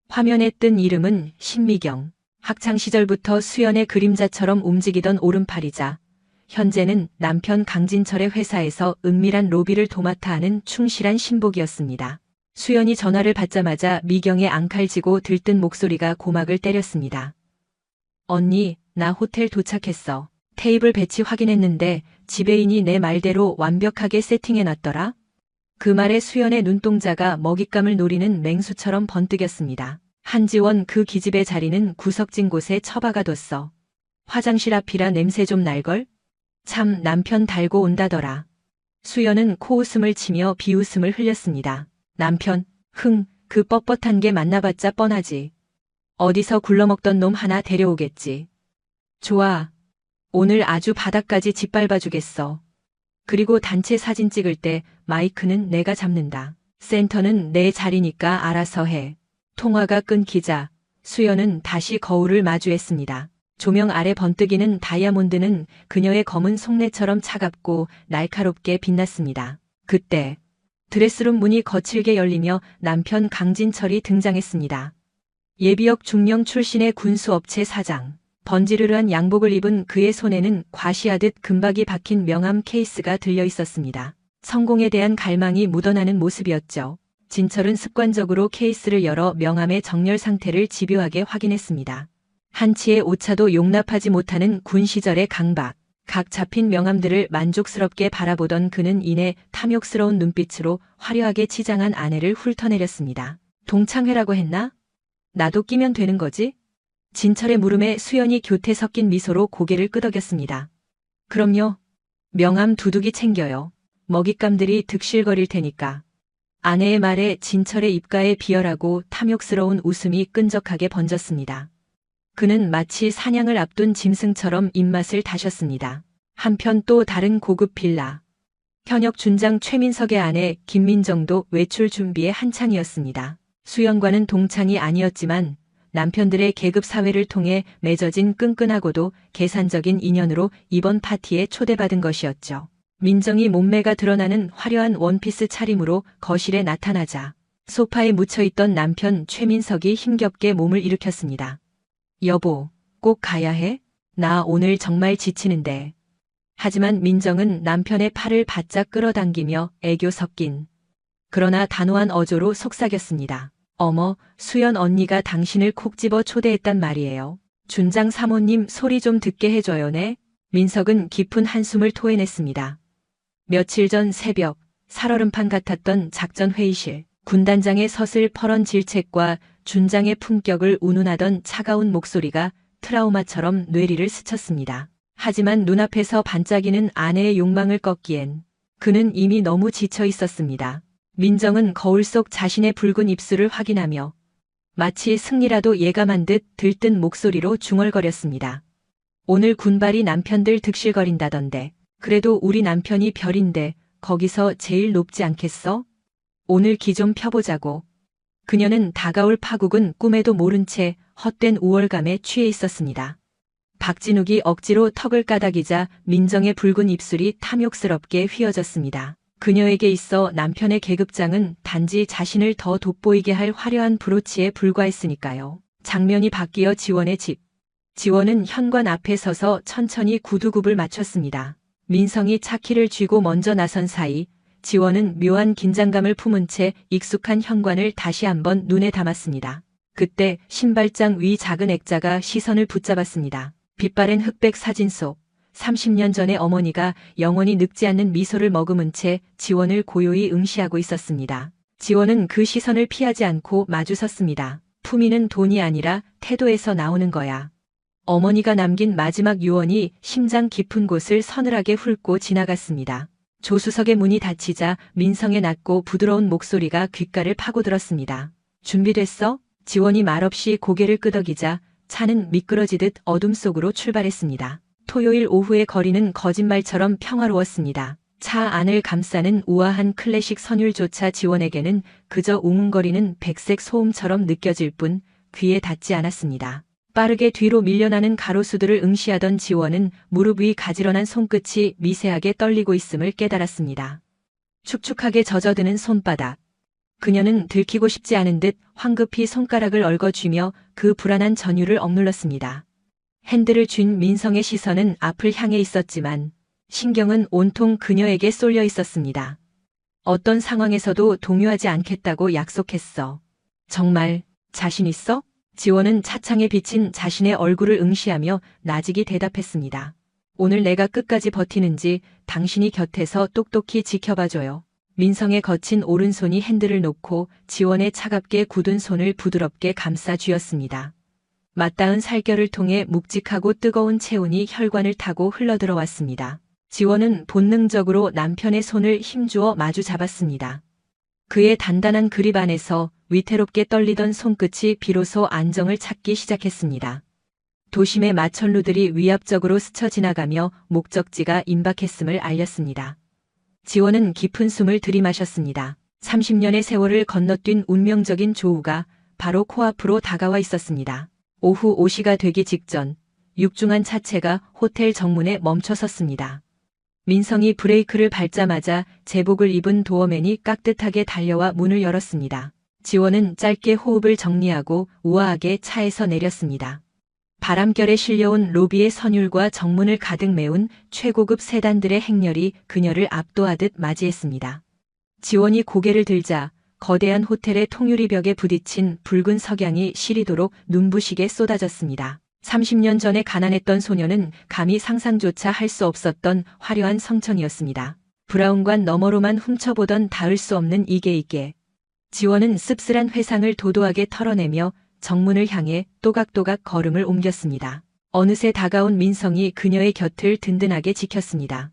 화면에 뜬 이름은 신미경. 학창시절부터 수연의 그림자처럼 움직이던 오른팔이자 현재는 남편 강진철의 회사에서 은밀한 로비를 도맡아 하는 충실한 신복이었습니다. 수연이 전화를 받자마자 미경의 앙칼지고 들뜬 목소리가 고막을 때렸습니다. 언니, 나 호텔 도착했어. 테이블 배치 확인했는데 지배인이 내 말대로 완벽하게 세팅해놨더라. 그 말에 수연의 눈동자가 먹잇감을 노리는 맹수처럼 번뜩였습니다. 한지원 그 기집애 자리는 구석진 곳에 처박아뒀어. 화장실 앞이라 냄새 좀 날걸? 참 남편 달고 온다더라. 수연은 코웃음을 치며 비웃음을 흘렸습니다. 남편, 그 뻣뻣한 게 만나봤자 뻔하지. 어디서 굴러먹던 놈 하나 데려오겠지. 좋아. 오늘 아주 바닥까지 짓밟아주겠어. 그리고 단체 사진 찍을 때 마이크는 내가 잡는다. 센터는 내 자리니까 알아서 해. 통화가 끊기자 수연은 다시 거울을 마주했습니다. 조명 아래 번뜩이는 다이아몬드는 그녀의 검은 속내처럼 차갑고 날카롭게 빛났습니다. 그때 드레스룸 문이 거칠게 열리며 남편 강진철이 등장했습니다. 예비역 중령 출신의 군수업체 사장. 번지르르한 양복을 입은 그의 손에는 과시하듯 금박이 박힌 명함 케이스가 들려 있었습니다. 성공에 대한 갈망이 묻어나는 모습이었죠. 진철은 습관적으로 케이스를 열어 명함의 정렬 상태를 집요하게 확인했습니다. 한치의 오차도 용납하지 못하는 군 시절의 강박. 각 잡힌 명함들을 만족스럽게 바라보던 그는 이내 탐욕스러운 눈빛으로 화려하게 치장한 아내를 훑어내렸습니다. 동창회라고 했나? 나도 끼면 되는 거지? 진철의 물음에 수연이 교태 섞인 미소로 고개를 끄덕였습니다. 그럼요. 명함 두둑이 챙겨요. 먹잇감들이 득실거릴 테니까. 아내의 말에 진철의 입가에 비열하고 탐욕스러운 웃음이 끈적하게 번졌습니다. 그는 마치 사냥을 앞둔 짐승처럼 입맛을 다셨습니다. 한편 또 다른 고급 빌라. 현역 준장 최민석의 아내 김민정도 외출 준비에 한창이었습니다. 수연과는 동창이 아니었지만 남편들의 계급 사회를 통해 맺어진 끈끈하고도 계산적인 인연으로 이번 파티에 초대받은 것이었죠. 민정이 몸매가 드러나는 화려한 원피스 차림으로 거실에 나타나자 소파에 묻혀있던 남편 최민석이 힘겹게 몸을 일으켰습니다. 여보, 꼭 가야 해? 나 오늘 정말 지치는데. 하지만 민정은 남편의 팔을 바짝 끌어당기며 애교 섞인 그러나 단호한 어조로 속삭였습니다. 어머, 수연 언니가 당신을 콕 집어 초대했단 말이에요. 준장 사모님 소리 좀 듣게 해줘요 네. 민석은 깊은 한숨을 토해냈습니다. 며칠 전 새벽 살얼음판 같았던 작전 회의실. 군단장의 서슬퍼런 질책과 준장의 품격을 운운하던 차가운 목소리가 트라우마처럼 뇌리를 스쳤습니다. 하지만 눈앞에서 반짝이는 아내의 욕망을 꺾기엔 그는 이미 너무 지쳐 있었습니다. 민정은 거울 속 자신의 붉은 입술을 확인하며 마치 승리라도 예감한 듯 들뜬 목소리로 중얼거렸습니다. 오늘 군발이 남편들 득실거린다던데. 그래도 우리 남편이 별인데 거기서 제일 높지 않겠어? 오늘 기 좀 펴보자고. 그녀는 다가올 파국은 꿈에도 모른 채 헛된 우월감에 취해 있었습니다. 박진욱이 억지로 턱을 까닥이자 민정의 붉은 입술이 탐욕스럽게 휘어졌습니다. 그녀에게 있어 남편의 계급장은 단지 자신을 더 돋보이게 할 화려한 브로치에 불과했으니까요. 장면이 바뀌어 지원의 집. 지원은 현관 앞에 서서 천천히 구두굽을 맞췄습니다. 민성이 차키를 쥐고 먼저 나선 사이 지원은 묘한 긴장감을 품은 채 익숙한 현관을 다시 한번 눈에 담았습니다. 그때 신발장 위 작은 액자가 시선을 붙잡았습니다. 빛바랜 흑백 사진 속 30년 전의 어머니가 영원히 늙지 않는 미소를 머금은 채 지원을 고요히 응시하고 있었습니다. 지원은 그 시선을 피하지 않고 마주섰습니다. 품위는 돈이 아니라 태도에서 나오는 거야. 어머니가 남긴 마지막 유언이 심장 깊은 곳을 서늘하게 훑고 지나갔습니다. 조수석의 문이 닫히자 민성의 낮고 부드러운 목소리가 귓가를 파고들었습니다. 준비됐어? 지원이 말없이 고개를 끄덕이자 차는 미끄러지듯 어둠 속으로 출발했습니다. 토요일 오후의 거리는 거짓말처럼 평화로웠습니다. 차 안을 감싸는 우아한 클래식 선율조차 지원에게는 그저 웅웅거리는 백색 소음처럼 느껴질 뿐 귀에 닿지 않았습니다. 빠르게 뒤로 밀려나는 가로수들을 응시하던 지원은 무릎 위 가지런한 손끝이 미세하게 떨리고 있음을 깨달았습니다. 축축하게 젖어드는 손바닥. 그녀는 들키고 싶지 않은 듯 황급히 손가락을 얽어쥐며 그 불안한 전율을 억눌렀습니다. 핸들을 쥔 민성의 시선은 앞을 향해 있었지만 신경은 온통 그녀에게 쏠려 있었습니다. 어떤 상황에서도 동요하지 않겠다고 약속했어. 정말 자신 있어? 지원은 차창에 비친 자신의 얼굴을 응시하며 나직이 대답했습니다. 오늘 내가 끝까지 버티는지 당신이 곁에서 똑똑히 지켜봐줘요. 민성의 거친 오른손이 핸들을 놓고 지원의 차갑게 굳은 손을 부드럽게 감싸 쥐었습니다. 맞닿은 살결을 통해 묵직하고 뜨거운 체온이 혈관을 타고 흘러들어왔습니다. 지원은 본능적으로 남편의 손을 힘주어 마주 잡았습니다. 그의 단단한 그립 안에서 위태롭게 떨리던 손끝이 비로소 안정을 찾기 시작했습니다. 도심의 마천루들이 위압적으로 스쳐 지나가며 목적지가 임박했음을 알렸습니다. 지원은 깊은 숨을 들이마셨습니다. 30년의 세월을 건너뛴 운명적인 조우가 바로 코앞으로 다가와 있었습니다. 오후 5시가 되기 직전 육중한 차체가 호텔 정문에 멈춰섰습니다. 민성이 브레이크를 밟자마자 제복을 입은 도어맨이 깍듯하게 달려와 문을 열었습니다. 지원은 짧게 호흡을 정리하고 우아하게 차에서 내렸습니다. 바람결에 실려온 로비의 선율과 정문을 가득 메운 최고급 세단들의 행렬이 그녀를 압도하듯 맞이했습니다. 지원이 고개를 들자 거대한 호텔의 통유리 벽에 부딪힌 붉은 석양이 시리도록 눈부시게 쏟아졌습니다. 30년 전에 가난했던 소녀는 감히 상상조차 할 수 없었던 화려한 성천이었습니다. 브라운관 너머로만 훔쳐보던 닿을 수 없는 이게. 지원은 씁쓸한 회상을 도도하게 털어내며 정문을 향해 또각또각 걸음을 옮겼습니다. 어느새 다가온 민성이 그녀의 곁을 든든하게 지켰습니다.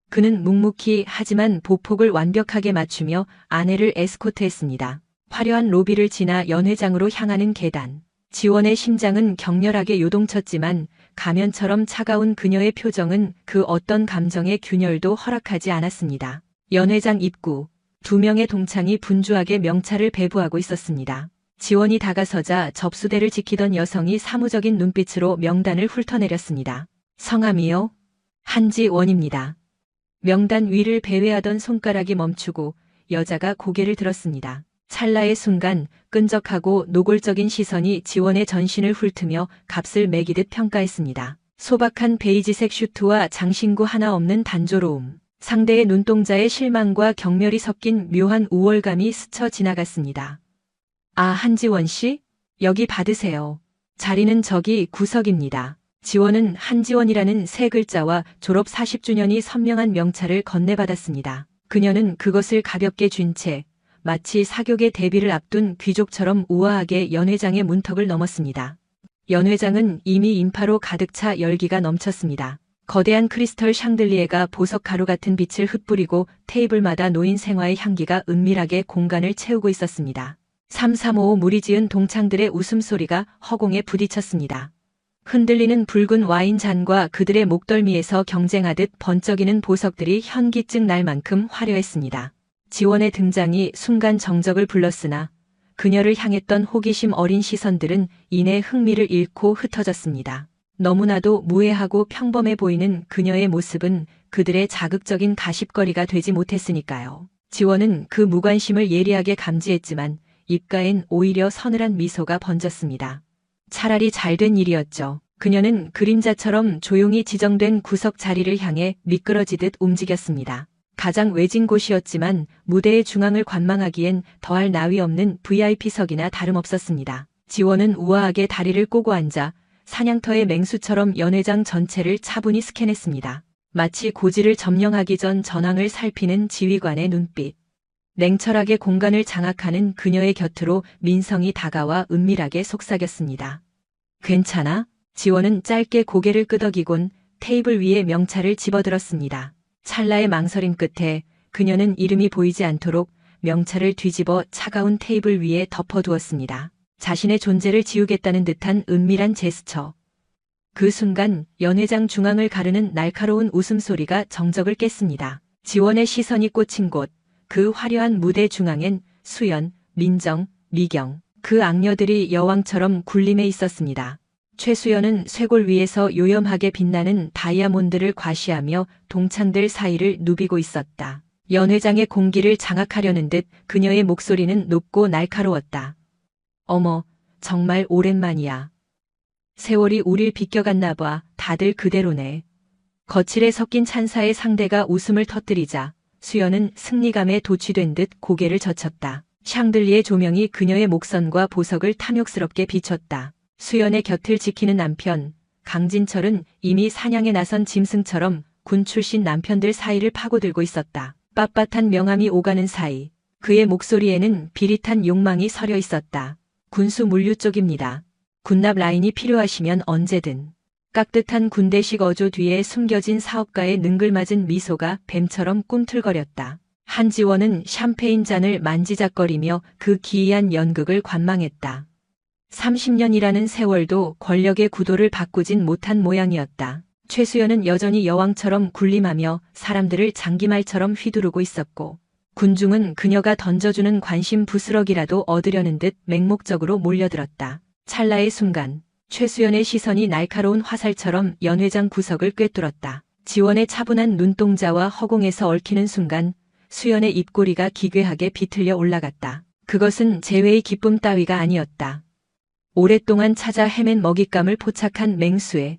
그는 묵묵히 하지만 보폭을 완벽하게 맞추며 아내를 에스코트했습니다. 화려한 로비를 지나 연회장으로 향하는 계단. 지원의 심장은 격렬하게 요동쳤지만 가면처럼 차가운 그녀의 표정은 그 어떤 감정의 균열도 허락하지 않았습니다. 연회장 입구. 2명의 동창이 분주하게 명찰을 배부하고 있었습니다. 지원이 다가서자 접수대를 지키던 여성이 사무적인 눈빛으로 명단을 훑어내렸습니다. 성함이요? 한지원입니다. 명단 위를 배회하던 손가락이 멈추고 여자가 고개를 들었습니다. 찰나의 순간 끈적하고 노골적인 시선이 지원의 전신을 훑으며 값을 매기듯 평가했습니다. 소박한 베이지색 슈트와 장신구 하나 없는 단조로움. 상대의 눈동자에 실망과 경멸이 섞인 묘한 우월감이 스쳐 지나갔습니다. 아, 한지원 씨? 여기 받으세요. 자리는 저기 구석입니다. 지원은 한지원이라는 세 글자와 졸업 40주년이 선명한 명찰을 건네받았습니다. 그녀는 그것을 가볍게 쥔 채 마치 사격의 대비를 앞둔 귀족처럼 우아하게 연회장의 문턱을 넘었습니다. 연회장은 이미 인파로 가득 차 열기가 넘쳤습니다. 거대한 크리스털 샹들리에가 보석 가루 같은 빛을 흩뿌리고 테이블마다 놓인 생화의 향기가 은밀하게 공간을 채우고 있었습니다. 3355 무리 지은 동창들의 웃음소리가 허공에 부딪혔습니다. 흔들리는 붉은 와인 잔과 그들의 목덜미에서 경쟁하듯 번쩍이는 보석들이 현기증 날 만큼 화려했습니다. 지원의 등장이 순간 정적을 불렀으나 그녀를 향했던 호기심 어린 시선들은 이내 흥미를 잃고 흩어졌습니다. 너무나도 무해하고 평범해 보이는 그녀의 모습은 그들의 자극적인 가십거리가 되지 못했으니까요. 지원은 그 무관심을 예리하게 감지했지만 입가엔 오히려 서늘한 미소가 번졌습니다. 차라리 잘된 일이었죠. 그녀는 그림자처럼 조용히 지정된 구석 자리를 향해 미끄러지듯 움직였습니다. 가장 외진 곳이었지만 무대의 중앙을 관망하기엔 더할 나위 없는 VIP석이나 다름없었습니다. 지원은 우아하게 다리를 꼬고 앉아 사냥터의 맹수처럼 연회장 전체를 차분히 스캔했습니다. 마치 고지를 점령하기 전 전황을 살피는 지휘관의 눈빛. 냉철하게 공간을 장악하는 그녀의 곁으로 민성이 다가와 은밀하게 속삭였습니다. 괜찮아? 지원은 짧게 고개를 끄덕이곤 테이블 위에 명찰을 집어들었습니다. 찰나의 망설임 끝에 그녀는 이름이 보이지 않도록 명찰을 뒤집어 차가운 테이블 위에 덮어두었습니다. 자신의 존재를 지우겠다는 듯한 은밀한 제스처. 그 순간 연회장 중앙을 가르는 날카로운 웃음소리가 정적을 깼습니다. 지원의 시선이 꽂힌 곳, 그 화려한 무대 중앙엔 수연, 민정, 미경, 그 악녀들이 여왕처럼 군림해 있었습니다. 최수연은 쇄골 위에서 요염하게 빛나는 다이아몬드를 과시하며 동창들 사이를 누비고 있었다. 연회장의 공기를 장악하려는 듯 그녀의 목소리는 높고 날카로웠다. 어머, 정말 오랜만이야. 세월이 우릴 비껴갔나 봐. 다들 그대로네. 거칠에 섞인 찬사의 상대가 웃음을 터뜨리자 수연은 승리감에 도취된 듯 고개를 젖혔다. 샹들리의 조명이 그녀의 목선과 보석을 탐욕스럽게 비췄다. 수연의 곁을 지키는 남편, 강진철은 이미 사냥에 나선 짐승처럼 군 출신 남편들 사이를 파고들고 있었다. 빳빳한 명암이 오가는 사이 그의 목소리에는 비릿한 욕망이 서려 있었다. 군수 물류 쪽입니다. 군납 라인이 필요하시면 언제든. 깍듯한 군대식 어조 뒤에 숨겨진 사업가의 능글맞은 미소가 뱀처럼 꿈틀거렸다. 한지원은 샴페인 잔을 만지작거리며 그 기이한 연극을 관망했다. 30년이라는 세월도 권력의 구도를 바꾸진 못한 모양이었다. 최수연은 여전히 여왕처럼 군림하며 사람들을 장기말처럼 휘두르고 있었고 군중은 그녀가 던져주는 관심 부스러기라도 얻으려는 듯 맹목적으로 몰려들었다. 찰나의 순간 최수연의 시선이 날카로운 화살처럼 연회장 구석을 꿰뚫었다. 지원의 차분한 눈동자와 허공에서 얽히는 순간 수연의 입꼬리가 기괴하게 비틀려 올라갔다. 그것은 재회의 기쁨 따위가 아니었다. 오랫동안 찾아 헤맨 먹잇감을 포착한 맹수의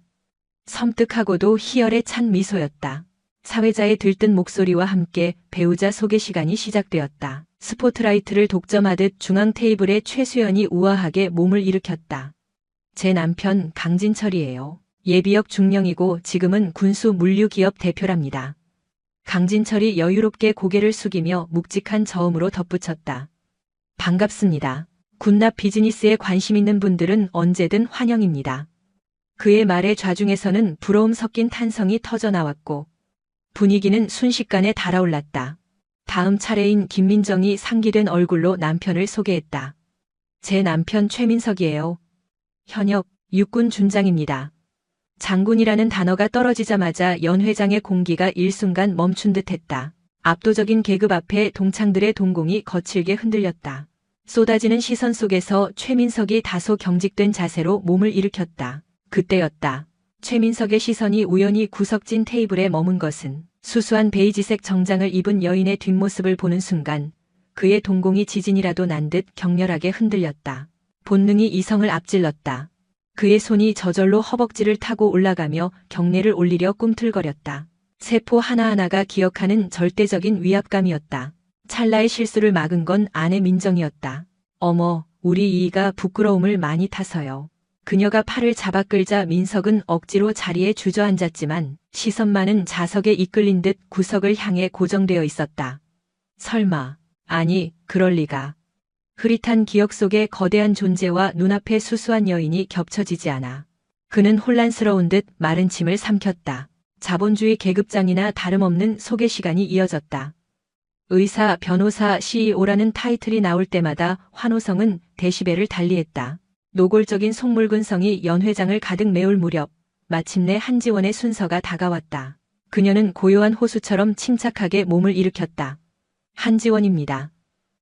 섬뜩하고도 희열에 찬 미소였다. 사회자의 들뜬 목소리와 함께 배우자 소개 시간이 시작되었다. 스포트라이트를 독점하듯 중앙 테이블에 최수연이 우아하게 몸을 일으켰다. 제 남편 강진철이에요. 예비역 중령이고 지금은 군수 물류기업 대표랍니다. 강진철이 여유롭게 고개를 숙이며 묵직한 저음으로 덧붙였다. 반갑습니다. 군납 비즈니스에 관심 있는 분들은 언제든 환영입니다. 그의 말의 좌중에서는 부러움 섞인 탄성이 터져나왔고 분위기는 순식간에 달아올랐다. 다음 차례인 김민정이 상기된 얼굴로 남편을 소개했다. 제 남편 최민석이에요. 현역 육군 준장입니다. 장군이라는 단어가 떨어지자마자 연 회장의 공기가 일순간 멈춘 듯했다. 압도적인 계급 앞에 동창들의 동공이 거칠게 흔들렸다. 쏟아지는 시선 속에서 최민석이 다소 경직된 자세로 몸을 일으켰다. 그때였다. 최민석의 시선이 우연히 구석진 테이블에 머문 것은 수수한 베이지색 정장을 입은 여인의 뒷모습을 보는 순간 그의 동공이 지진이라도 난 듯 격렬하게 흔들렸다. 본능이 이성을 앞질렀다. 그의 손이 저절로 허벅지를 타고 올라가며 경례를 올리려 꿈틀거렸다. 세포 하나하나가 기억하는 절대적인 위압감이었다. 찰나의 실수를 막은 건 아내 민정이었다. 어머, 우리 이이가 부끄러움을 많이 타서요. 그녀가 팔을 잡아 끌자 민석은 억지로 자리에 주저앉았지만 시선만은 자석에 이끌린 듯 구석을 향해 고정되어 있었다. 설마, 아니, 그럴 리가. 흐릿한 기억 속의 거대한 존재와 눈앞의 수수한 여인이 겹쳐지지 않아. 그는 혼란스러운 듯 마른 침을 삼켰다. 자본주의 계급장이나 다름없는 소개 시간이 이어졌다. 의사, 변호사, CEO라는 타이틀이 나올 때마다 환호성은 데시벨을 달리했다. 노골적인 속물근성이 연 회장을 가득 메울 무렵 마침내 한지원의 순서가 다가왔다. 그녀는 고요한 호수처럼 침착하게 몸을 일으켰다. 한지원입니다.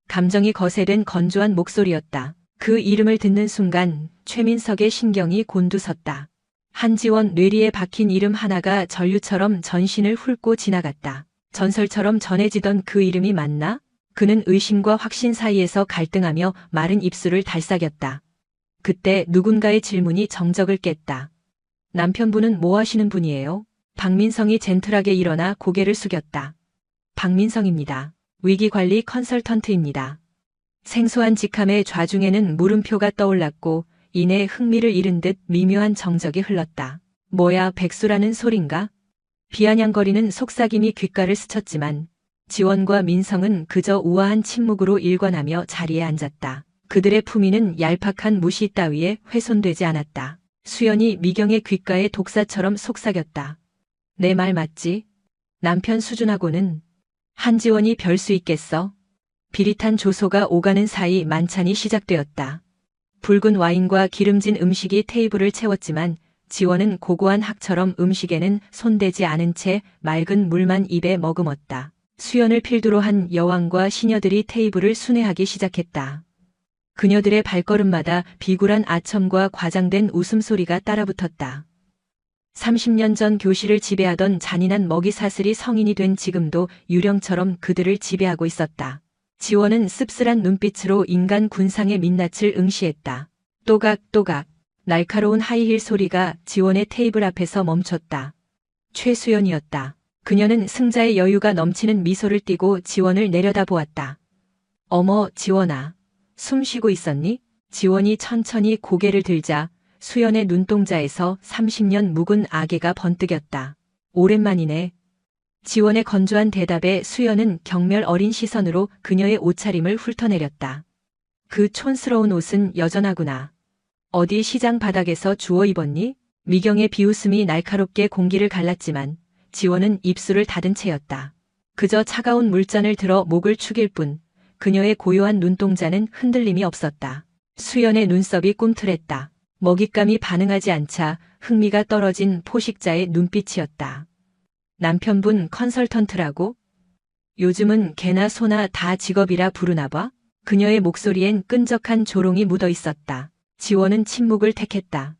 감정이 거세된 건조한 목소리였다. 그 이름을 듣는 순간 최민석의 신경이 곤두섰다. 한지원 뇌리에 박힌 이름 하나가 전류처럼 전신을 훑고 지나갔다. 전설처럼 전해지던 그 이름이 맞나? 그는 의심과 확신 사이에서 갈등하며 마른 입술을 달싹였다. 그때 누군가의 질문이 정적을 깼다. 남편분은 뭐 하시는 분이에요? 박민성이 젠틀하게 일어나 고개를 숙였다. 박민성입니다. 위기관리 컨설턴트입니다. 생소한 직함의 좌중에는 물음표가 떠올랐고 이내 흥미를 잃은 듯 미묘한 정적이 흘렀다. 뭐야, 백수라는 소린가? 비아냥거리는 속삭임이 귓가를 스쳤지만 지원과 민성은 그저 우아한 침묵으로 일관하며 자리에 앉았다. 그들의 품위는 얄팍한 무시 따위에 훼손되지 않았다. 수연이 미경의 귓가에 독사처럼 속삭였다. 내 말 맞지? 남편 수준하고는 한지원이 별 수 있겠어? 비릿한 조소가 오가는 사이 만찬이 시작되었다. 붉은 와인과 기름진 음식이 테이블을 채웠지만 지원은 고고한 학처럼 음식에는 손대지 않은 채 맑은 물만 입에 머금었다. 수연을 필두로 한 여왕과 시녀들이 테이블을 순회하기 시작했다. 그녀들의 발걸음마다 비굴한 아첨과 과장된 웃음소리가 따라붙었다. 30년 전 교실을 지배하던 잔인한 먹이사슬이 성인이 된 지금도 유령처럼 그들을 지배하고 있었다. 지원은 씁쓸한 눈빛으로 인간 군상의 민낯을 응시했다. 또각또각 날카로운 하이힐 소리가 지원의 테이블 앞에서 멈췄다. 최수연이었다. 그녀는 승자의 여유가 넘치는 미소를 띠고 지원을 내려다보았다. 어머, 지원아. 숨 쉬고 있었니? 지원이 천천히 고개를 들자 수연의 눈동자에서 30년 묵은 아기가 번뜩였다. 오랜만이네. 지원의 건조한 대답에 수연은 경멸 어린 시선으로 그녀의 옷차림을 훑어내렸다. 그 촌스러운 옷은 여전하구나. 어디 시장 바닥에서 주워 입었니? 미경의 비웃음이 날카롭게 공기를 갈랐지만 지원은 입술을 닫은 채였다. 그저 차가운 물잔을 들어 목을 축일 뿐 그녀의 고요한 눈동자는 흔들림이 없었다. 수연의 눈썹이 꿈틀했다. 먹잇감이 반응하지 않자 흥미가 떨어진 포식자의 눈빛이었다. 남편분 컨설턴트라고? 요즘은 개나 소나 다 직업이라 부르나 봐? 그녀의 목소리엔 끈적한 조롱이 묻어 있었다. 지원은 침묵을 택했다.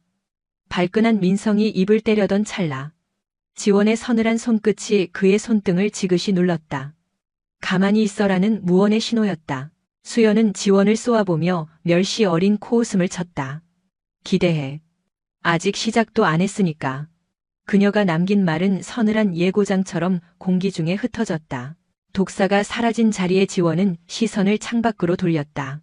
발끈한 민성이 입을 때려던 찰나. 지원의 서늘한 손끝이 그의 손등을 지그시 눌렀다. 가만히 있어라는 무언의 신호였다. 수연은 지원을 쏘아보며 멸시 어린 코웃음을 쳤다. 기대해. 아직 시작도 안 했으니까. 그녀가 남긴 말은 서늘한 예고장처럼 공기 중에 흩어졌다. 독사가 사라진 자리에 지원은 시선을 창밖으로 돌렸다.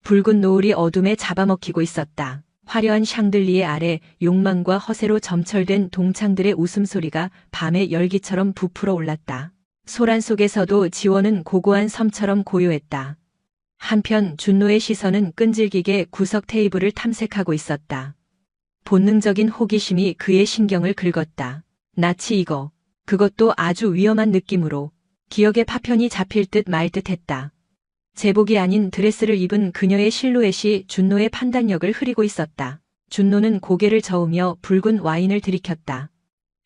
붉은 노을이 어둠에 잡아먹히고 있었다. 화려한 샹들리에 아래 욕망과 허세로 점철된 동창들의 웃음소리가 밤의 열기처럼 부풀어 올랐다. 소란 속에서도 지원은 고고한 섬처럼 고요했다. 한편 준노의 시선은 끈질기게 구석 테이블을 탐색하고 있었다. 본능적인 호기심이 그의 신경을 긁었다. 나치 이거. 그것도 아주 위험한 느낌으로. 기억의 파편이 잡힐 듯 말 듯 했다. 제복이 아닌 드레스를 입은 그녀의 실루엣이 준노의 판단력을 흐리고 있었다. 준노는 고개를 저으며 붉은 와인을 들이켰다.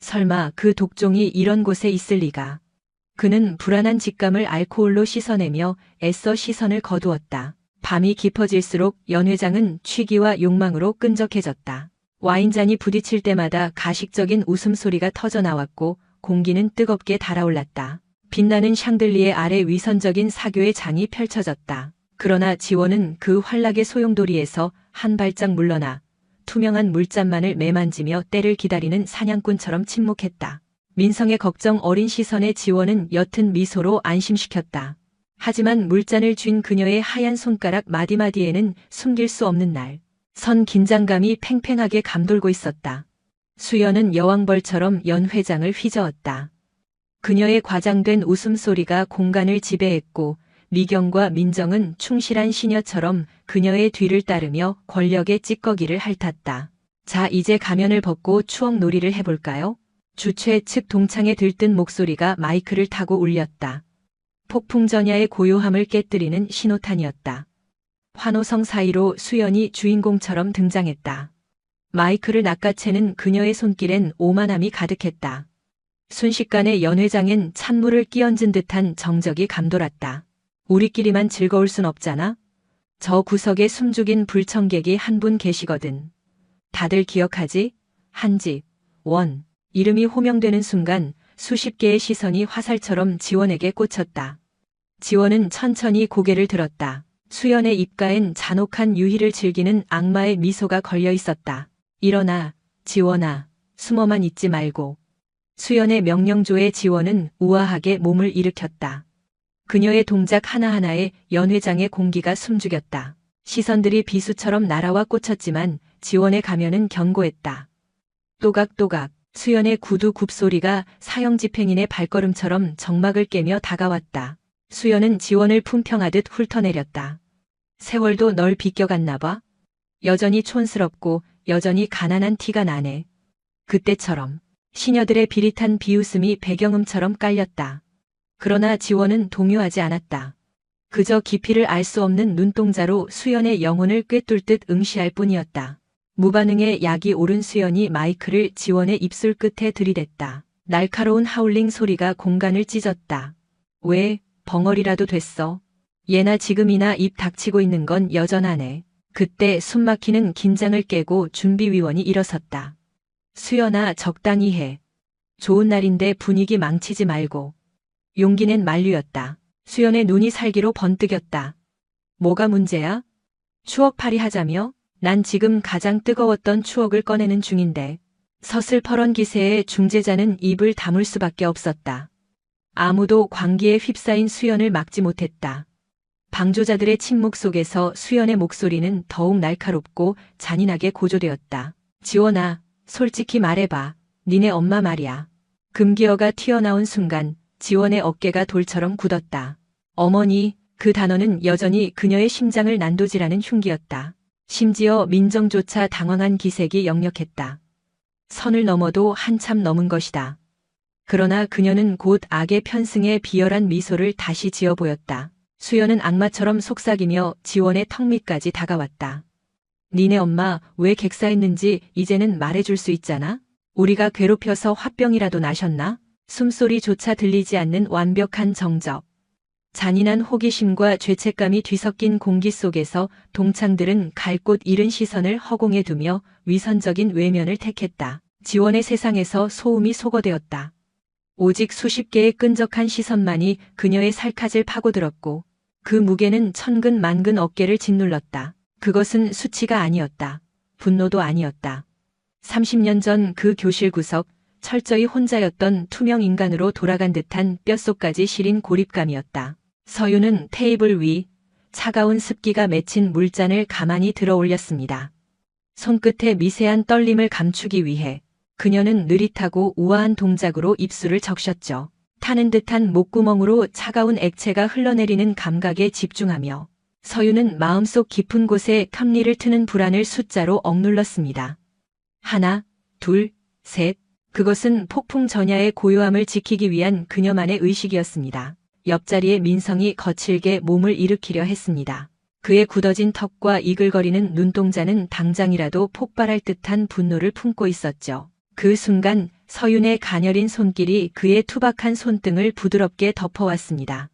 설마 그 독종이 이런 곳에 있을 리가. 그는 불안한 직감을 알코올로 씻어내며 애써 시선을 거두었다. 밤이 깊어질수록 연 회장은 취기와 욕망으로 끈적해졌다. 와인잔이 부딪힐 때마다 가식적인 웃음소리가 터져나왔고 공기는 뜨겁게 달아올랐다. 빛나는 샹들리에 아래 위선적인 사교의 장이 펼쳐졌다. 그러나 지원은 그 활락의 소용돌이에서 한 발짝 물러나 투명한 물잔만을 매만지며 때를 기다리는 사냥꾼처럼 침묵했다. 민성의 걱정 어린 시선에 지원은 옅은 미소로 안심시켰다. 하지만 물잔을 쥔 그녀의 하얀 손가락 마디마디에는 숨길 수 없는 날. 선 긴장감이 팽팽하게 감돌고 있었다. 수연은 여왕벌처럼 연 회장을 휘저었다. 그녀의 과장된 웃음소리가 공간을 지배했고 미경과 민정은 충실한 시녀처럼 그녀의 뒤를 따르며 권력의 찌꺼기를 핥았다. 자, 이제 가면을 벗고 추억놀이를 해볼까요? 주최 측 동창에 들뜬 목소리가 마이크를 타고 울렸다. 폭풍전야의 고요함을 깨뜨리는 신호탄이었다. 환호성 사이로 수연이 주인공처럼 등장했다. 마이크를 낚아채는 그녀의 손길엔 오만함이 가득했다. 순식간에 연 회장엔 찬물을 끼얹은 듯한 정적이 감돌았다. 우리끼리만 즐거울 순 없잖아? 저 구석에 숨죽인 불청객이 한 분 계시거든. 다들 기억하지? 한집, 원. 이름이 호명되는 순간 수십 개의 시선이 화살처럼 지원에게 꽂혔다. 지원은 천천히 고개를 들었다. 수연의 입가엔 잔혹한 유희를 즐기는 악마의 미소가 걸려 있었다. 일어나, 지원아, 숨어만 있지 말고. 수연의 명령조에 지원은 우아하게 몸을 일으켰다. 그녀의 동작 하나하나에 연 회장의 공기가 숨죽였다. 시선들이 비수처럼 날아와 꽂혔지만 지원의 가면은 견고했다. 또각또각 수연의 구두 굽소리가 사형 집행인의 발걸음처럼 정막을 깨며 다가왔다. 수연은 지원을 품평하듯 훑어내렸다. 세월도 널 비껴갔나 봐. 여전히 촌스럽고 여전히 가난한 티가 나네. 그때처럼. 시녀들의 비릿한 비웃음이 배경음처럼 깔렸다. 그러나 지원은 동요하지 않았다. 그저 깊이를 알 수 없는 눈동자로 수연의 영혼을 꿰뚫듯 응시할 뿐이었다. 무반응의 약이 오른 수연이 마이크를 지원의 입술 끝에 들이댔다. 날카로운 하울링 소리가 공간을 찢었다. 왜, 벙어리라도 됐어. 예나 지금이나 입 닥치고 있는 건 여전하네. 그때 숨막히는 긴장을 깨고 준비위원이 일어섰다. 수연아, 적당히 해. 좋은 날인데 분위기 망치지 말고. 용기 낸 만류였다. 수연의 눈이 살기로 번뜩였다. 뭐가 문제야? 추억팔이 하자며? 난 지금 가장 뜨거웠던 추억을 꺼내는 중인데. 서슬퍼런 기세에 중재자는 입을 다물 수밖에 없었다. 아무도 광기에 휩싸인 수연을 막지 못했다. 방조자들의 침묵 속에서 수연의 목소리는 더욱 날카롭고 잔인하게 고조되었다. 지원아, 솔직히 말해봐. 니네 엄마 말이야. 금기어가 튀어나온 순간 지원의 어깨가 돌처럼 굳었다. 어머니, 그 단어는 여전히 그녀의 심장을 난도질하는 흉기였다. 심지어 민정조차 당황한 기색이 역력했다. 선을 넘어도 한참 넘은 것이다. 그러나 그녀는 곧 악의 편승에 비열한 미소를 다시 지어 보였다. 수연은 악마처럼 속삭이며 지원의 턱 밑까지 다가왔다. 니네 엄마 왜 객사했는지 이제는 말해줄 수 있잖아? 우리가 괴롭혀서 화병이라도 나셨나? 숨소리조차 들리지 않는 완벽한 정적. 잔인한 호기심과 죄책감이 뒤섞인 공기 속에서 동창들은 갈 곳 잃은 시선을 허공에 두며 위선적인 외면을 택했다. 지원의 세상에서 소음이 소거되었다. 오직 수십 개의 끈적한 시선만이 그녀의 살갗을 파고들었고 그 무게는 천근 만근 어깨를 짓눌렀다. 그것은 수치가 아니었다. 분노도 아니었다. 30년 전 그 교실 구석, 철저히 혼자였던 투명 인간으로 돌아간 듯한 뼛속까지 시린 고립감이었다. 서윤은 테이블 위 차가운 습기가 맺힌 물잔을 가만히 들어 올렸습니다. 손끝에 미세한 떨림을 감추기 위해 그녀는 느릿하고 우아한 동작으로 입술을 적셨죠. 타는 듯한 목구멍으로 차가운 액체가 흘러내리는 감각에 집중하며 서윤은 마음속 깊은 곳에 캄리를 트는 불안을 숫자로 억눌렀습니다. 하나, 둘, 셋. 그것은 폭풍 전야의 고요함을 지키기 위한 그녀만의 의식이었습니다. 옆자리의 민성이 거칠게 몸을 일으키려 했습니다. 그의 굳어진 턱과 이글거리는 눈동자는 당장이라도 폭발할 듯한 분노를 품고 있었죠. 그 순간 서윤의 가녀린 손길이 그의 투박한 손등을 부드럽게 덮어왔습니다.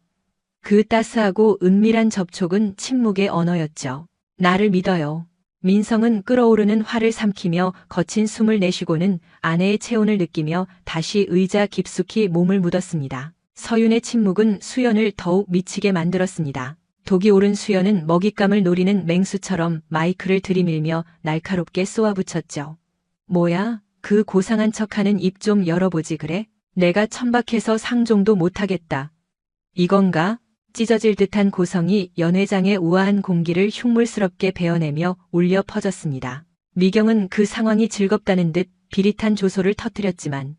그 따스하고 은밀한 접촉은 침묵의 언어였죠. 나를 믿어요. 민성은 끓어오르는 화를 삼키며 거친 숨을 내쉬고는 아내의 체온을 느끼며 다시 의자 깊숙이 몸을 묻었습니다. 서윤의 침묵은 수연을 더욱 미치게 만들었습니다. 독이 오른 수연은 먹잇감을 노리는 맹수처럼 마이크를 들이밀며 날카롭게 쏘아붙였죠. 뭐야? 그 고상한 척하는 입 좀 열어보지 그래? 내가 천박해서 상종도 못하겠다. 이건가? 찢어질 듯한 고성이 연회장의 우아한 공기를 흉물스럽게 베어내며 울려 퍼졌습니다. 미경은 그 상황이 즐겁다는 듯 비릿한 조소를 터뜨렸지만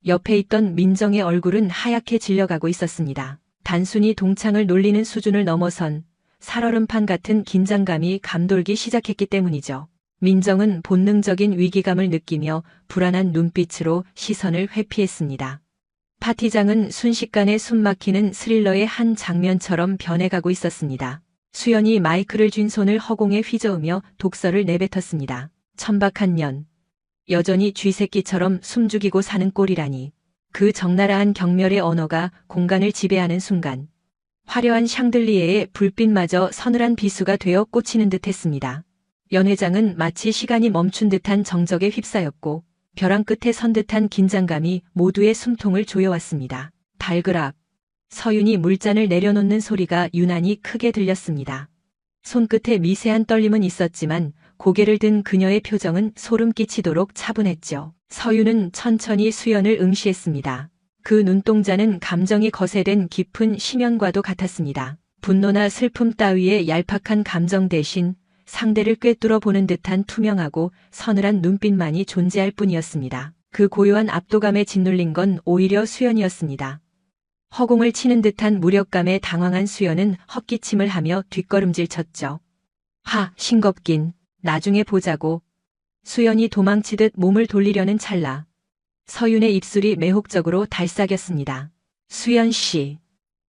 옆에 있던 민정의 얼굴은 하얗게 질려가고 있었습니다. 단순히 동창을 놀리는 수준을 넘어선 살얼음판 같은 긴장감이 감돌기 시작했기 때문이죠. 민정은 본능적인 위기감을 느끼며 불안한 눈빛으로 시선을 회피했습니다. 파티장은 순식간에 숨막히는 스릴러의 한 장면처럼 변해가고 있었습니다. 수연이 마이크를 쥔 손을 허공에 휘저으며 독설을 내뱉었습니다. 천박한 년. 여전히 쥐새끼처럼 숨죽이고 사는 꼴이라니. 그 적나라한 경멸의 언어가 공간을 지배하는 순간 화려한 샹들리에의 불빛마저 서늘한 비수가 되어 꽂히는 듯했습니다. 연 회장은 마치 시간이 멈춘 듯한 정적에 휩싸였고 벼랑 끝에 선 듯한 긴장감이 모두의 숨통을 조여왔습니다. 달그락. 서윤이 물잔을 내려놓는 소리가 유난히 크게 들렸습니다. 손끝에 미세한 떨림은 있었지만 고개를 든 그녀의 표정은 소름 끼치도록 차분했죠. 서윤은 천천히 수연을 응시했습니다. 그 눈동자는 감정이 거세된 깊은 심연과도 같았습니다. 분노나 슬픔 따위의 얄팍한 감정 대신 상대를 꿰뚫어 보는 듯한 투명하고 서늘한 눈빛만이 존재할 뿐이었습니다. 그 고요한 압도감에 짓눌린 건 오히려 수연이었습니다. 허공을 치는 듯한 무력감에 당황한 수연은 헛기침을 하며 뒷걸음질 쳤죠. 하, 싱겁긴. 나중에 보자고. 수연이 도망치듯 몸을 돌리려는 찰나. 서윤의 입술이 매혹적으로 달싹였습니다. 수연 씨.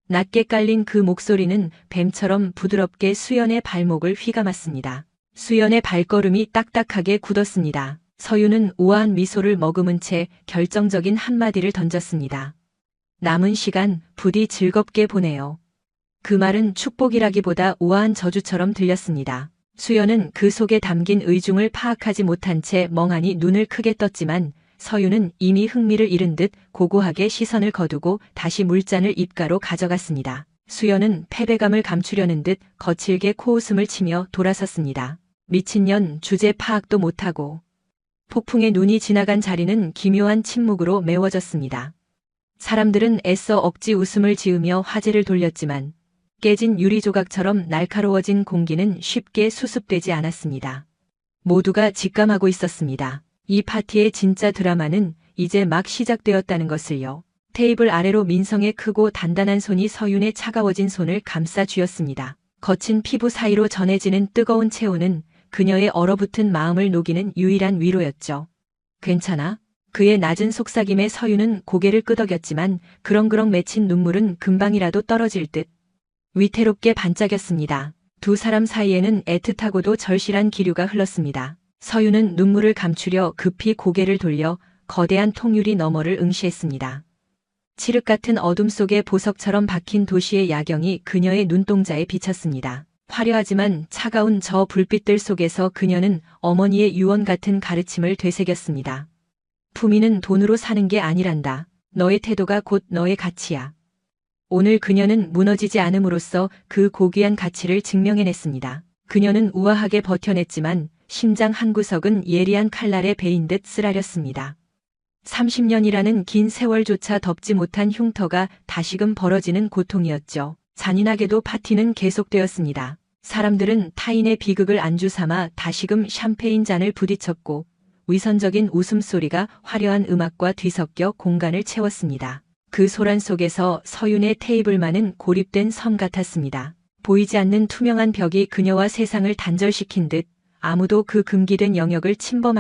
낮게 깔린 그 목소리는 뱀처럼 부드럽게 수연의 발목을 휘감았습니다. 수연의 발걸음이 딱딱하게 굳었습니다. 서윤은 우아한 미소를 머금은 채 결정적인 한마디를 던졌습니다. 남은 시간 부디 즐겁게 보내요. 그 말은 축복이라기보다 우아한 저주처럼 들렸습니다. 수연은 그 속에 담긴 의중을 파악하지 못한 채 멍하니 눈을 크게 떴지만 서윤은 이미 흥미를 잃은 듯 고고하게 시선을 거두고 다시 물잔을 입가로 가져갔습니다. 수연은 패배감을 감추려는 듯 거칠게 코웃음을 치며 돌아섰습니다. 미친년 주제 파악도 못하고. 폭풍의 눈이 지나간 자리는 기묘한 침묵으로 메워졌습니다. 사람들은 애써 억지 웃음을 지으며 화제를 돌렸지만 깨진 유리 조각처럼 날카로워진 공기는 쉽게 수습되지 않았습니다. 모두가 직감하고 있었습니다. 이 파티의 진짜 드라마는 이제 막 시작되었다는 것을요. 테이블 아래로 민성의 크고 단단한 손이 서윤의 차가워진 손을 감싸 쥐었습니다. 거친 피부 사이로 전해지는 뜨거운 체온은 그녀의 얼어붙은 마음을 녹이는 유일한 위로였죠. 괜찮아? 그의 낮은 속삭임에 서윤은 고개를 끄덕였지만 그렁그렁 맺힌 눈물은 금방이라도 떨어질 듯 위태롭게 반짝였습니다. 두 사람 사이에는 애틋하고도 절실한 기류가 흘렀습니다. 서윤은 눈물을 감추려 급히 고개를 돌려 거대한 통유리 너머를 응시했습니다. 칠흑 같은 어둠 속에 보석처럼 박힌 도시의 야경이 그녀의 눈동자에 비쳤습니다. 화려하지만 차가운 저 불빛들 속에서 그녀는 어머니의 유언 같은 가르침을 되새겼습니다. 품위는 돈으로 사는 게 아니란다. 너의 태도가 곧 너의 가치야. 오늘 그녀는 무너지지 않음으로써 그 고귀한 가치를 증명해냈습니다. 그녀는 우아하게 버텨냈지만 심장 한구석은 예리한 칼날에 베인 듯 쓰라렸습니다. 30년이라는 긴 세월조차 덮지 못한 흉터가 다시금 벌어지는 고통이었죠. 잔인하게도 파티는 계속되었습니다. 사람들은 타인의 비극을 안주 삼아 다시금 샴페인 잔을 부딪혔고 위선적인 웃음소리가 화려한 음악과 뒤섞여 공간을 채웠습니다. 그 소란 속에서 서윤의 테이블만은 고립된 섬 같았습니다. 보이지 않는 투명한 벽이 그녀와 세상을 단절시킨 듯 아무도 그 금기된 영역을 침범하려